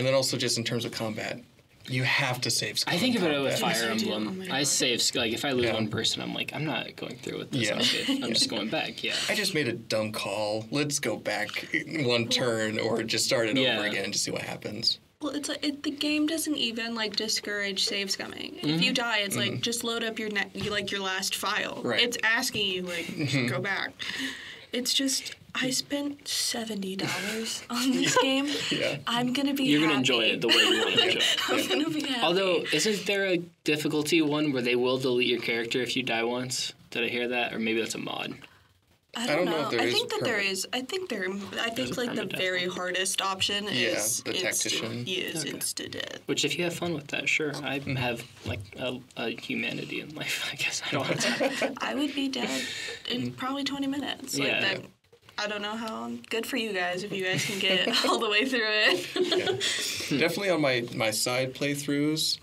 then also just in terms of combat, you have to save scum. I think about it with Fire Emblem. I save, if I lose one person, I'm like, I'm not going through with this. I'm just going back, I just made a dumb call. Let's go back one turn or just start it over again and just see what happens. Well, it's the game doesn't even discourage save scumming. If you die, it's just load up your last file. Right. It's asking you go back. It's just I spent $70 on this game. I'm gonna be. You're gonna enjoy it the way you want to enjoy it. I'm gonna be happy. Although, isn't there a difficulty one where they will delete your character if you die once? Did I hear that, or maybe that's a mod? I don't know. I think that there is. I think the very hardest option is the tactician. Insta death. Which, if you have fun with that, sure. I have a humanity in life. I guess I don't have time. I would be dead in probably 20 minutes. I don't know how good for you guys if you guys can get all the way through it. Definitely on my side playthroughs.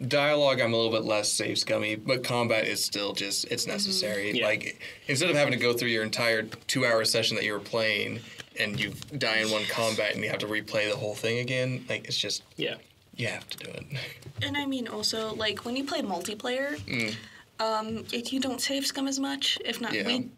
Dialogue, I'm a little bit less save scummy, but combat is still just, it's necessary. Instead of having to go through your entire 2-hour session that you were playing and you die in one combat and you have to replay the whole thing again, it's just, you have to do it. And I mean also, when you play multiplayer, if you don't save scum as much, if not,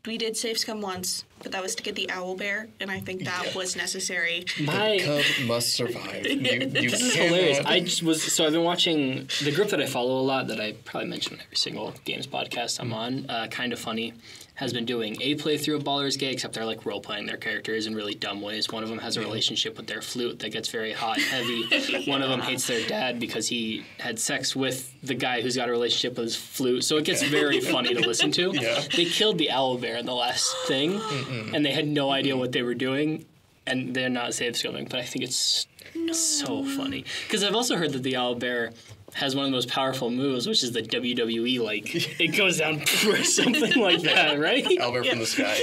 we did save scum once, but that was to get the owl bear, and I think that was necessary. The cub must survive. This is hilarious. I've been watching the group that I follow a lot, that I probably mention in every single games podcast I'm on, Kind of Funny, has been doing a playthrough of Baldur's Gate, except they're role-playing their characters in really dumb ways. One of them has a relationship with their flute that gets very hot and heavy. One of them hates their dad because he had sex with the guy who's got a relationship with his flute. So it gets very funny to listen to. They killed the owlbear in the last thing, and they had no idea what they were doing, and they're not save scumming, but I think it's so funny. Because I've also heard that the owlbear has one of the most powerful moves, which is the WWE, it goes down or something like that, right? Albert from the sky.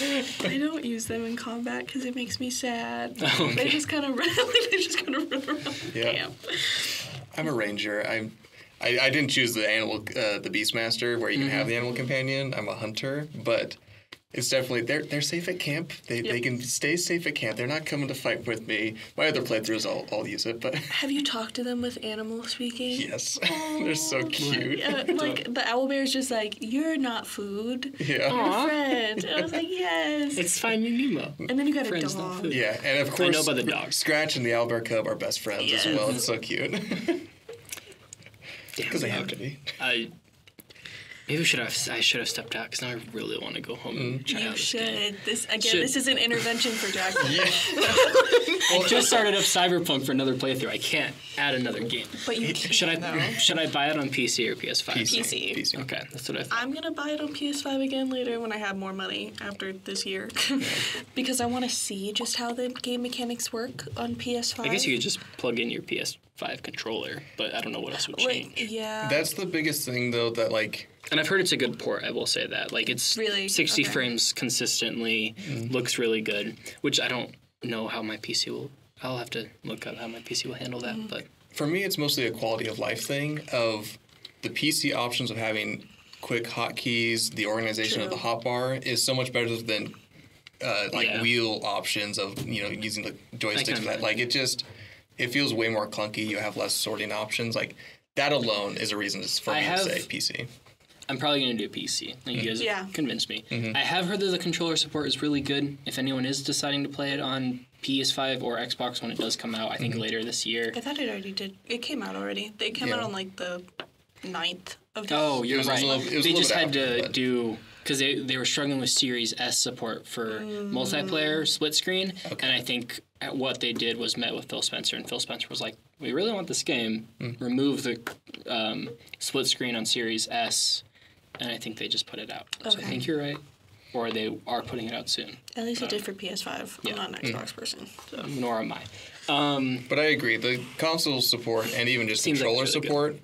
I don't use them in combat because it makes me sad. Oh, okay. They just kind of run around Yeah. camp. I'm a ranger. I didn't choose the animal, the Beastmaster, where you can have the animal companion. I'm a hunter, but it's definitely they're safe at camp. They can stay safe at camp. They're not coming to fight with me. My other playthroughs, I'll use it, but Have you talked to them with animal speaking? yes, they're so cute. Like the owlbear's just like, you're not food. Yeah. You're a friend. And I was like, yes. It's Finding Nemo. And then you got Friends, a not dog. food. Yeah, and of course, I know about the dog. Scratch and the owlbear cub are best friends as well. It's so cute. Because they have to be. Maybe I should have stepped out because now I really want to go home and try You out this should. game. This is an intervention for Jack. I just started up Cyberpunk for another playthrough. I can't add another game. But you can, Should I buy it on PC or PS5? PC. Okay, that's what I thought. I'm going to buy it on PS5 again later when I have more money after this year. Because I want to see just how the game mechanics work on PS5. I guess you could just plug in your PS5 controller, but I don't know what else would change. Yeah. That's the biggest thing, though, that, like... And I've heard it's a good port, I will say that. Like, it's really 60 frames consistently, looks really good, which I don't know how my PC will... I'll have to look up how my PC will handle that, but... For me, it's mostly a quality of life thing of the PC options of having quick hotkeys, the organization of the hotbar is so much better than wheel options of, using the joysticks for that. Like, it feels way more clunky. You have less sorting options. Like, that alone is a reason for me to say PC. I'm probably going to do PC. Like, you guys convinced me. I have heard that the controller support is really good. If anyone is deciding to play it on PS5 or Xbox when it does come out, I think later this year. I thought it already did. It came out already. It came out on, like, the 9th of this. Oh, you're right. They just had to do... Because they were struggling with Series S support for multiplayer split screen. Okay. And I think what they did was met with Phil Spencer. And Phil Spencer was like, we really want this game. Remove the split screen on Series S. And I think they just put it out. Okay. So I think you're right. Or they are putting it out soon. At least it did for PS5. Yeah. I'm not an Xbox person. So. Nor am I. But I agree. The console support and even just controller really support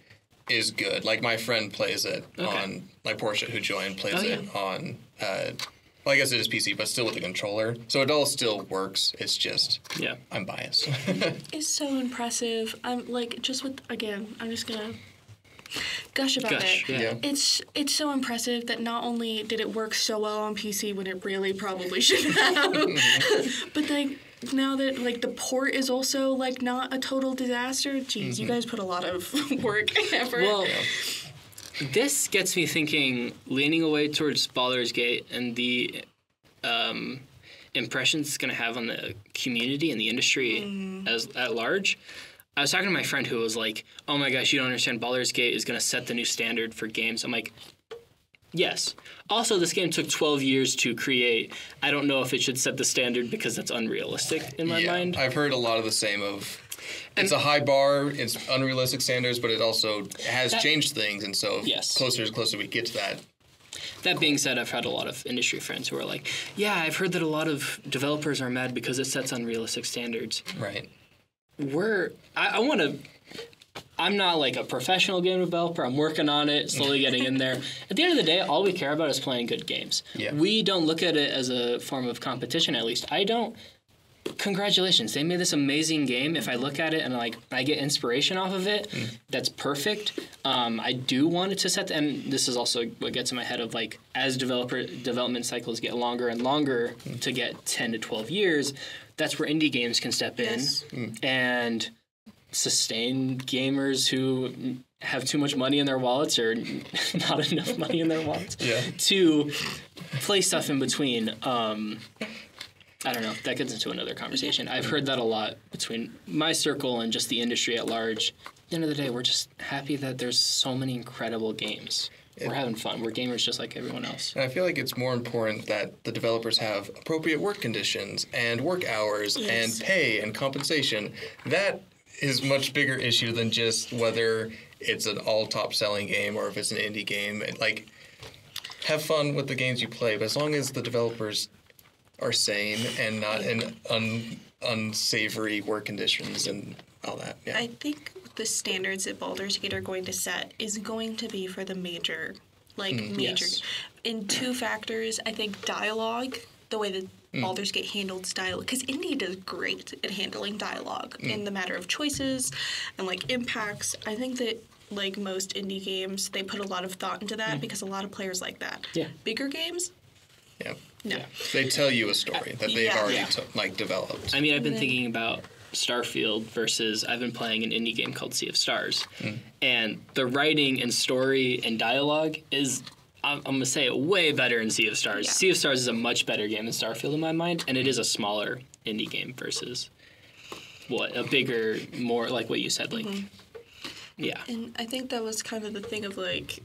is good. Like, my friend plays it on... Like, Portia, who joined, plays it on... well, I guess it is PC, but still with the controller. So it all still works. It's just... Yeah. I'm biased. It's so impressive. I'm, like, just with... Again, I'm just gonna... gush about it. Yeah. It's so impressive that not only did it work so well on PC when it really probably should have, but like now that like the port is also like not a total disaster. Geez, you guys put a lot of work and effort. Well, this gets me thinking, leaning away towards Baldur's Gate and the impressions it's going to have on the community and the industry at large. I was talking to my friend who was like, oh my gosh, you don't understand, Baldur's Gate is going to set the new standard for games. I'm like, yes. Also, this game took 12 years to create. I don't know if it should set the standard because that's unrealistic in my mind. I've heard a lot of the same of... It's a high bar, it's unrealistic standards, but it also has changed things, and so closer we get to that. That being said, I've had a lot of industry friends who are like, yeah, I've heard that a lot of developers are mad because it sets unrealistic standards. Right. I'm not like a professional game developer. I'm working on it, slowly getting in there. At the end of the day, all we care about is playing good games. Yeah. We don't look at it as a form of competition, at least. I don't. Congratulations, they made this amazing game. If I look at it and like I get inspiration off of it, that's perfect. I do want it to set, and this is also what gets in my head of like as development cycles get longer and longer to get 10 to 12 years, that's where indie games can step in and sustain gamers who have too much money in their wallets or not enough money in their wallets to play stuff in between. I don't know. That gets into another conversation. I've heard that a lot between my circle and just the industry at large. At the end of the day, we're just happy that there's so many incredible games. We're having fun. We're gamers just like everyone else. And I feel like it's more important that the developers have appropriate work conditions and work hours and pay and compensation. That is a much bigger issue than just whether it's an all top selling game or if it's an indie game. Like, have fun with the games you play, but as long as the developers are sane and not in unsavory work conditions and all that. Yeah. I think the standards that Baldur's Gate are going to set is going to be for the major. In two factors. I think dialogue the way that Baldur's Gate handled style, because indie does great at handling dialogue in the matter of choices and like impacts. I think that like most indie games, they put a lot of thought into that because a lot of players like that. Yeah. Bigger games, Yeah. no. Yeah. They tell you a story that they've already like developed. I mean, I've been thinking about Starfield versus I've been playing an indie game called Sea of Stars, and the writing and story and dialogue is, I'm gonna say it, way better in Sea of Stars. Yeah. Sea of Stars is a much better game than Starfield in my mind, and it is a smaller indie game versus a bigger, more like what you said, like. Yeah. And I think that was kind of the thing of like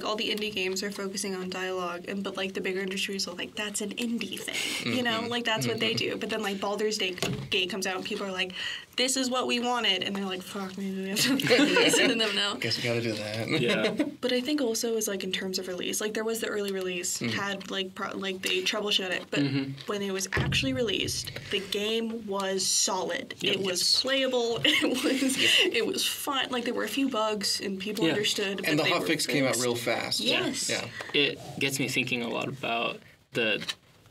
all the indie games are focusing on dialogue, but like the bigger industries are like, that's an indie thing, you know, like that's what they do. But then like Baldur's Gate comes out and people are like, this is what we wanted, and they're like, fuck, maybe we have to listen to them now. Guess we gotta do that. Yeah. But I think also is like in terms of release, like there was the early release, had like they troubleshot it, but when it was actually released, the game was solid. Yep. It was playable. It was fun. Like there were a few bugs and people understood. And but the hotfix came out real fast. Yes. Yeah. It gets me thinking a lot about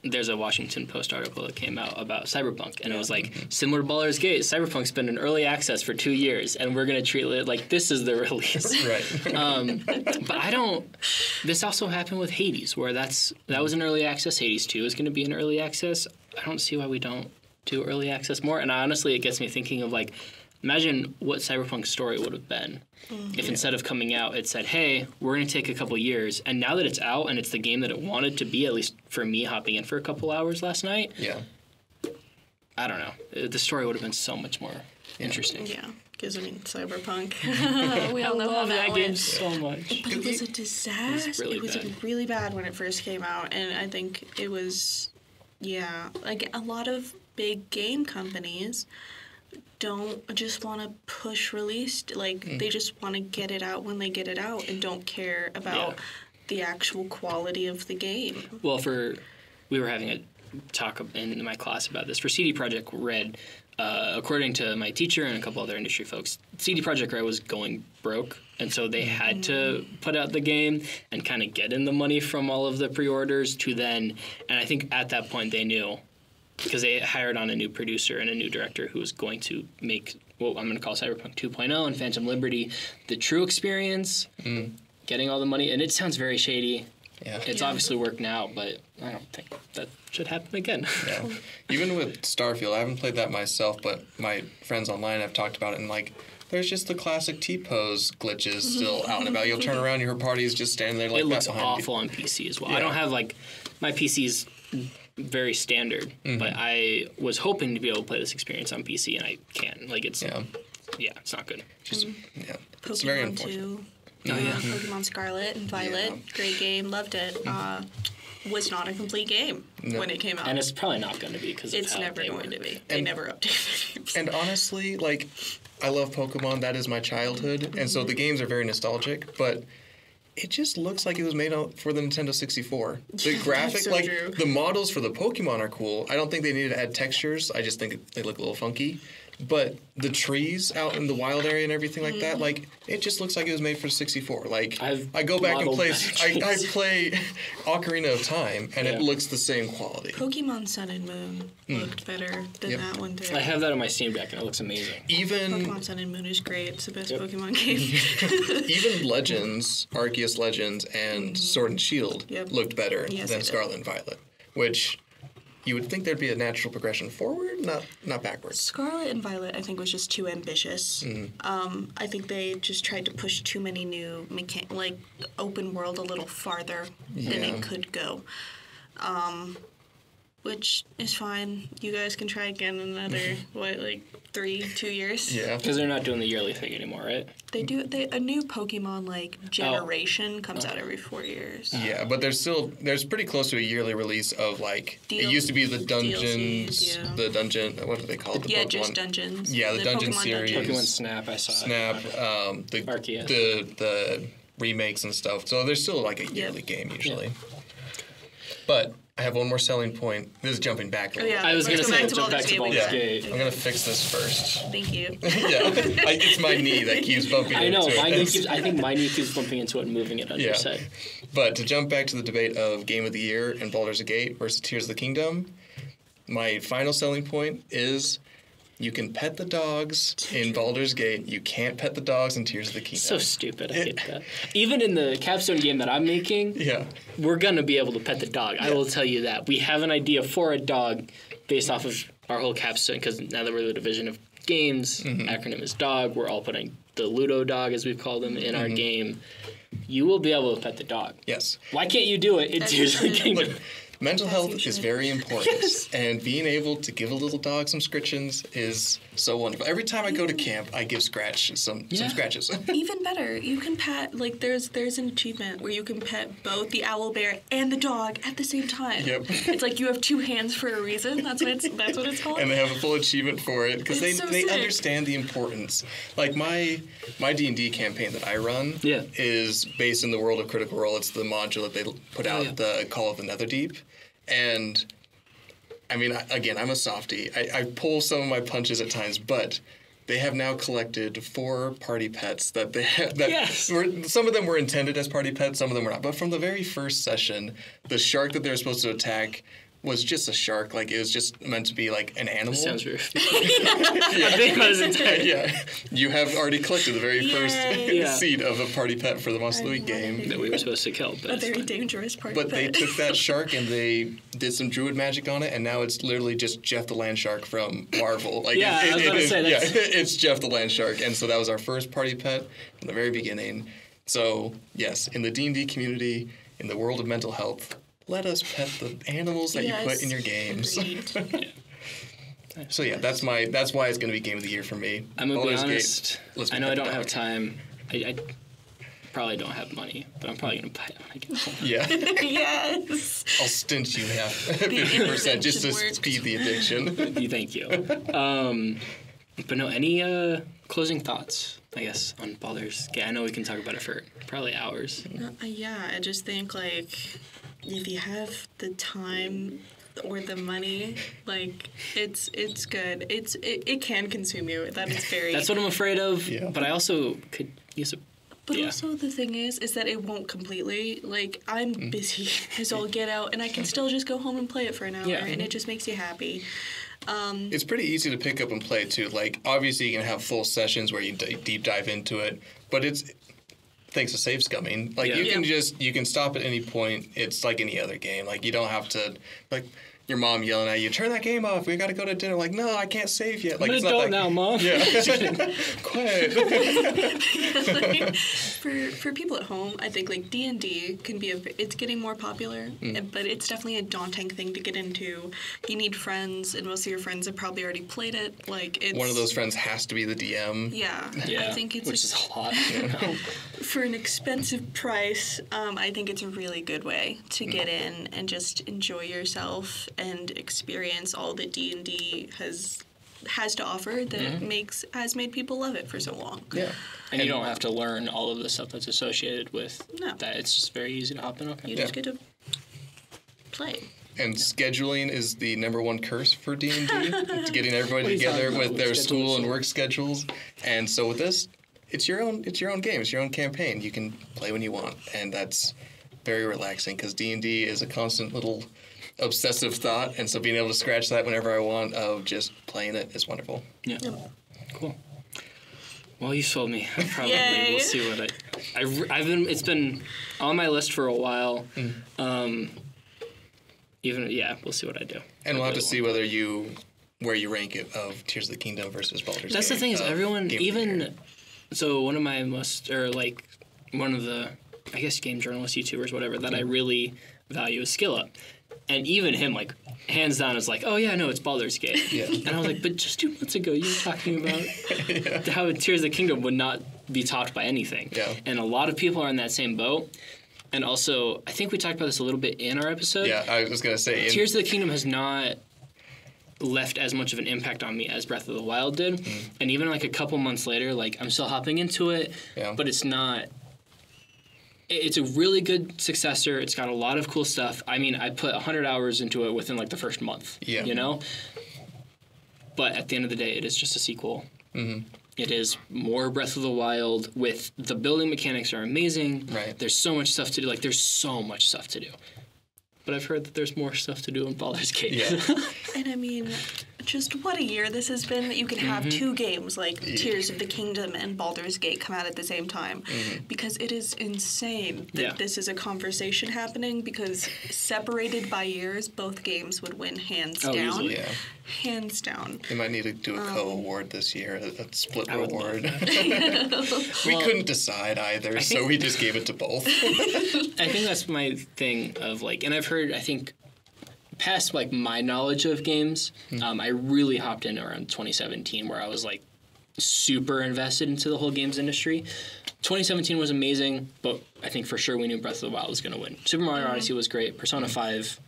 there's a Washington Post article that came out about Cyberpunk, and it was like, similar to Baldur's Gate, Cyberpunk's been in early access for 2 years, and we're going to treat it like this is the release. Right. But this also happened with Hades, where that was in early access. Hades 2 is going to be in early access. I don't see why we don't do early access more, and honestly, it gets me thinking of like, imagine what Cyberpunk's story would have been if instead of coming out, it said, hey, we're going to take a couple years. And now that it's out and it's the game that it wanted to be, at least for me hopping in for a couple hours last night, I don't know. The story would have been so much more interesting. Yeah, because I mean, Cyberpunk. We all know how love that game went. so much. But it was a disaster. It was really bad when it first came out, and I think it was, like a lot of big game companies don't just want to push release, like they just want to get it out when they get it out and don't care about the actual quality of the game. Well, we were having a talk in my class about this. For CD Projekt Red, according to my teacher and a couple other industry folks, CD Projekt Red was going broke, and so they had to put out the game and kind of get in the money from all of the pre-orders to then, and I think at that point they knew, because they hired on a new producer and a new director who was going to make what I'm going to call Cyberpunk 2.0 and Phantom Liberty the true experience, getting all the money. And it sounds very shady. Yeah. It's obviously worked now, but I don't think that should happen again. Yeah. Even with Starfield, I haven't played that myself, but my friends online have talked about it, and like, there's just the classic T-pose glitches still out and about. You'll turn around, your party is just standing there like it that looks behind awful you. on PC as well. I don't have my PC's very standard, but I was hoping to be able to play this experience on PC, and I can't. Like, it's it's not good. Just, it's very Pokemon unfortunate. 2. Pokemon Scarlet and Violet, great game, loved it. Was not a complete game when it came out. And it's probably not going to be because it's never going to be. They never updated games. And honestly, like, I love Pokemon. That is my childhood, and so the games are very nostalgic, but it just looks like it was made out for the Nintendo 64. The graphic, so like, true. the models for the Pokemon are cool. I don't think they needed to add textures. I just think they look a little funky. But the trees out in the wild area and everything like that, like, it just looks like it was made for 64. Like, I go back and play, I play Ocarina of Time, and it looks the same quality. Pokemon Sun and Moon looked better than that one did. I have that on my Steam Deck, and it looks amazing. Even Pokemon Sun and Moon is great. It's the best Pokemon game. even Legends, Arceus Legends, and Sword and Shield looked better than Scarlet and Violet, which you would think there'd be a natural progression forward, not backwards. Scarlet and Violet, I think, was just too ambitious. I think they just tried to push too many new open world a little farther than it could go. Which is fine. You guys can try again in another 2 years? Yeah. Because they're not doing the yearly thing anymore, right? They do. A new Pokemon generation comes out every 4 years. Yeah, but there's pretty close to a yearly release of it used to be the dungeons, DLCs, the dungeon. What do they call it? The Pokemon? Just dungeons. Yeah, the dungeon Pokemon series. Dungeons. Pokemon Snap, I saw Snap, it. Arceus. the remakes and stuff. So there's still like a yearly game usually. But I have one more selling point. This is jumping back a little. Yeah, I was going to say jump back to Baldur's Baldur's Gate. Gate. I'm going to fix this first. Thank you. It's my knee that keeps bumping I know. into it. I think my knee keeps bumping into it and moving it on your side. But to jump back to the debate of Game of the Year and Baldur's Gate versus Tears of the Kingdom, my final selling point is you can pet the dogs in Baldur's Gate. You can't pet the dogs in Tears of the Kingdom. So stupid. I hate that. Even in the capstone game that I'm making, we're going to be able to pet the dog. I will tell you that. We have an idea for a dog based off of our whole capstone, because now that we're the division of games, acronym is dog. We're all putting the Ludo dog, as we've called them, in our game. You will be able to pet the dog. Yes. Why can't you do it in Tears of the Kingdom? Look, mental health is very important, and being able to give a little dog some scritchings is so wonderful. Every time I go to camp, I give Scratch some scratches. Even better, you can pet, like, there's an achievement where you can pet both the owl bear and the dog at the same time. Yep. It's like you have two hands for a reason. That's what it's called. And they have a full achievement for it because they sick. understand the importance. Like my D&D campaign that I run is based in the world of Critical Role. It's the module that they put out, the Call of the Netherdeep. And I mean, again, I'm a softie. I pull some of my punches at times, but they have now collected 4 party pets that they have. Some of them were intended as party pets, some of them were not. But from the very first session, the shark that they were supposed to attack was just a shark. Like, it was just meant to be like an animal. Sounds weird. I think that was intended. You have already collected the very first seed of a party pet for the Monster of the Week game that we were supposed to kill. But a very dangerous party pet. But they took that shark and they did some druid magic on it, and now it's literally just Jeff the Land Shark from Marvel. Like, I was going to say that. It's Jeff the Land Shark, and so that was our first party pet from the very beginning. So yes, in the D&D community, in the world of mental health, let us pet the animals that you put in your games. So that's why it's going to be Game of the Year for me. I'm going to be honest. I know I don't have time. I probably don't have money, but I'm probably going to buy it when I get home. Yes. I'll stint you half 50% just to speed the addiction. Thank you. But no, any closing thoughts, I guess, on Baldur's Gate? I know we can talk about it for probably hours. I just think, like, if you have the time or the money, like, it's good. It can consume you. That is very... That's what I'm afraid of, but I also could use a... But also the thing is that it won't completely, like, I'm busy as all get out, and I can still just go home and play it for an hour, and it just makes you happy. It's pretty easy to pick up and play, too. Like, obviously you can have full sessions where you deep dive into it, but it's... Thanks to save scumming. Like, you can stop at any point. It's like any other game. Like, you don't have to, like, your mom yelling at you, turn that game off, we gotta go to dinner. Like, no, I can't save yet. Like, I'm an adult now, Mom. Yeah. Quiet. Like, for people at home, I think, like, D&D can be it's getting more popular, but it's definitely a daunting thing to get into. You need friends, and most of your friends have probably already played it. Like, it's... One of those friends has to be the DM. Yeah. I think it's... Which is a lot. For an expensive price, I think it's a really good way to get in and just enjoy yourself and experience all that D&D has to offer that has made people love it for so long. Yeah. And you don't have to learn all of the stuff that's associated with that. It's just very easy to hop in. Okay. You just get to play. And scheduling is the #1 curse for D&D. It's getting everybody together with their school and work schedules. And so with this, it's your own game. It's your own campaign. You can play when you want, and that's very relaxing because D&D is a constant little obsessive thought, and so being able to scratch that whenever I want of just playing it is wonderful. Yeah. Cool. Well, you sold me. Probably we'll see what it's been on my list for a while. We'll see what I do. And we'll have to see where you rank it of Tears of the Kingdom versus Baldur's Gate. That's the thing is everyone so one of my one of the, I guess, game journalists, YouTubers, whatever, that I really value is Skill Up. And even him, like, hands down is like, oh, yeah, no, it's Baldur's Gate. Yeah. And I was like, but just 2 months ago, you were talking about how Tears of the Kingdom would not be topped by anything. Yeah. And a lot of people are in that same boat. And also, I think we talked about this a little bit in our episode. Yeah, I was going to say. Tears of the Kingdom has not left as much of an impact on me as Breath of the Wild did. And even, like, a couple months later, like, I'm still hopping into it. Yeah. But it's not... it's a really good successor. It's got a lot of cool stuff. I mean, I put 100 hours into it within, like, the first month, you know? But at the end of the day, it is just a sequel. Mm-hmm. It is more Breath of the Wild with the building mechanics are amazing. Right. There's so much stuff to do. Like, there's so much stuff to do. But I've heard that there's more stuff to do in Baldur's Gate. Yeah. And I mean, just what a year this has been that you can have two games like Tears of the Kingdom and Baldur's Gate come out at the same time. Because it is insane that this is a conversation happening, because separated by years, both games would win hands down. Easily. Yeah. Hands down. They might need to do a co-award this year, a split reward. We couldn't decide either, so we just gave it to both. I think that's my thing of, like, and I've heard, I think, past, like, my knowledge of games, I really hopped in around 2017 where I was, like, super invested into the whole games industry. 2017 was amazing, but I think for sure we knew Breath of the Wild was going to win. Super Mario Odyssey was great. Persona 5...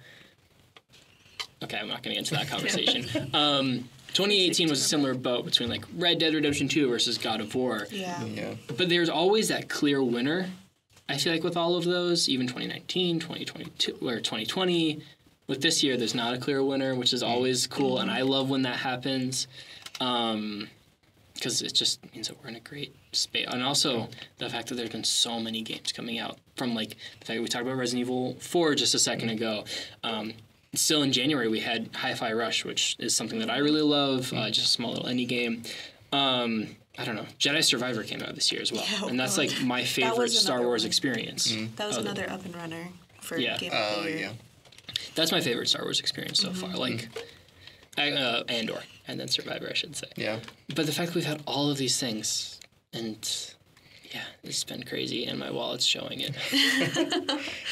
Okay, I'm not going to get into that conversation. 2018 was a similar boat between, like, Red Dead Redemption 2 versus God of War. Yeah. But there's always that clear winner, I feel like, with all of those, even 2019, 2022, or 2020. With this year, there's not a clear winner, which is always cool, and I love when that happens, because it just means that we're in a great space. And also, the fact that there's been so many games coming out, from, like, the fact that we talked about Resident Evil 4 just a second ago. Still in January, we had Hi-Fi Rush, which is something that I really love, just a small little indie game. I don't know. Jedi Survivor came out this year as well, and that's, like, my favorite Star Wars experience. That was another up and runner for Game of the Year. Yeah. That's my favorite Star Wars experience so far. Like, Andor, and then Survivor, I should say. Yeah. But the fact that we've had all of these things, and yeah, it's been crazy, and my wallet's showing it.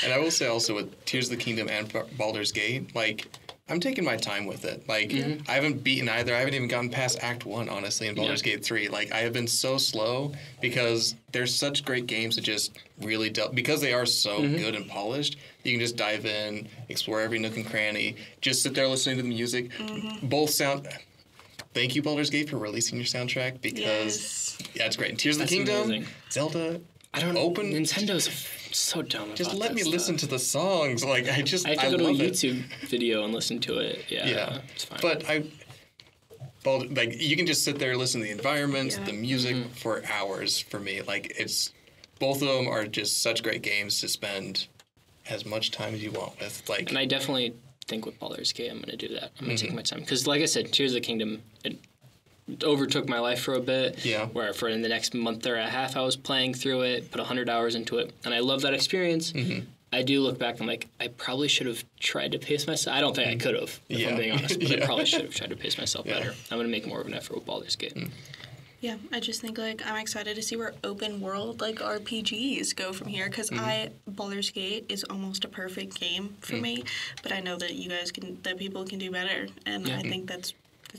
And I will say also with Tears of the Kingdom and Baldur's Gate, like, I'm taking my time with it. Like, I haven't beaten either. I haven't even gotten past Act 1, honestly, in Baldur's Gate 3. Like, I have been so slow because there's such great games that just really because they are so good and polished, you can just dive in, explore every nook and cranny, just sit there listening to the music. Both sound... Thank you, Baldur's Gate, for releasing your soundtrack, because it's great. And Tears of the Kingdom, amazing. Zelda, Nintendo's so dumb. Just let me listen to the songs. Like, I have to go to a YouTube video and listen to it. Yeah, it's fine. But you can just sit there and listen to the environments, the music for hours. For me, like, both of them are just such great games to spend as much time as you want with. Like, and I definitely think with Baldur's Gate, I'm going to do that. I'm going to take my time. Because, like I said, Tears of the Kingdom, it overtook my life for a bit. Yeah. Where for in the next month or a half, I was playing through it, put 100 hours into it, and I love that experience. I do look back, I'm like, I probably should have tried to pace myself. I don't think I could have, if I'm being honest, but I probably should have tried to pace myself better. I'm going to make more of an effort with Baldur's Gate. Yeah, I just think, like, I'm excited to see where open world, like, RPGs go from here, because Baldur's Gate is almost a perfect game for me, but I know that people can do better, and I think that's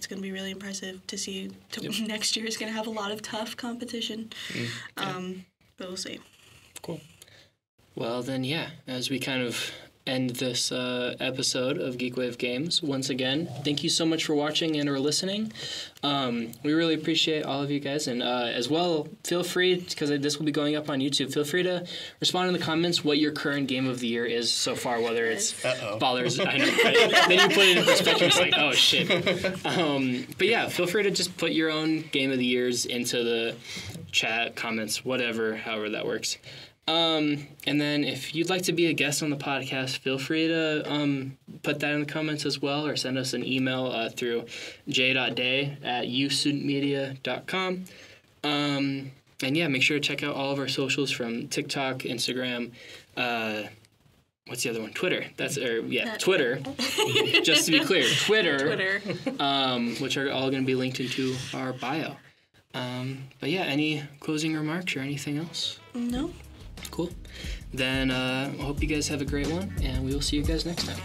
going to be really impressive to see. Next year is going to have a lot of tough competition, but we'll see. Cool. Well, then, as we kind of end this episode of Geekwave Games, once again, thank you so much for watching and or listening. We really appreciate all of you guys, and as well, feel free, because this will be going up on YouTube, feel free to respond in the comments what your current game of the year is so far, whether it's Baldur's. I know, then you put it in perspective, it's like, oh shit. But yeah, feel free to just put your own game of the years into the chat, comments, whatever, however that works. And then if you'd like to be a guest on the podcast, feel free to put that in the comments as well, or send us an email through j.day@youstudentmedia.com. And make sure to check out all of our socials from TikTok, Instagram, what's the other one? Twitter. Twitter. Just to be clear, Twitter. Which are all going to be linked into our bio. But any closing remarks or anything else? No. Cool. Then I hope you guys have a great one, and we will see you guys next time.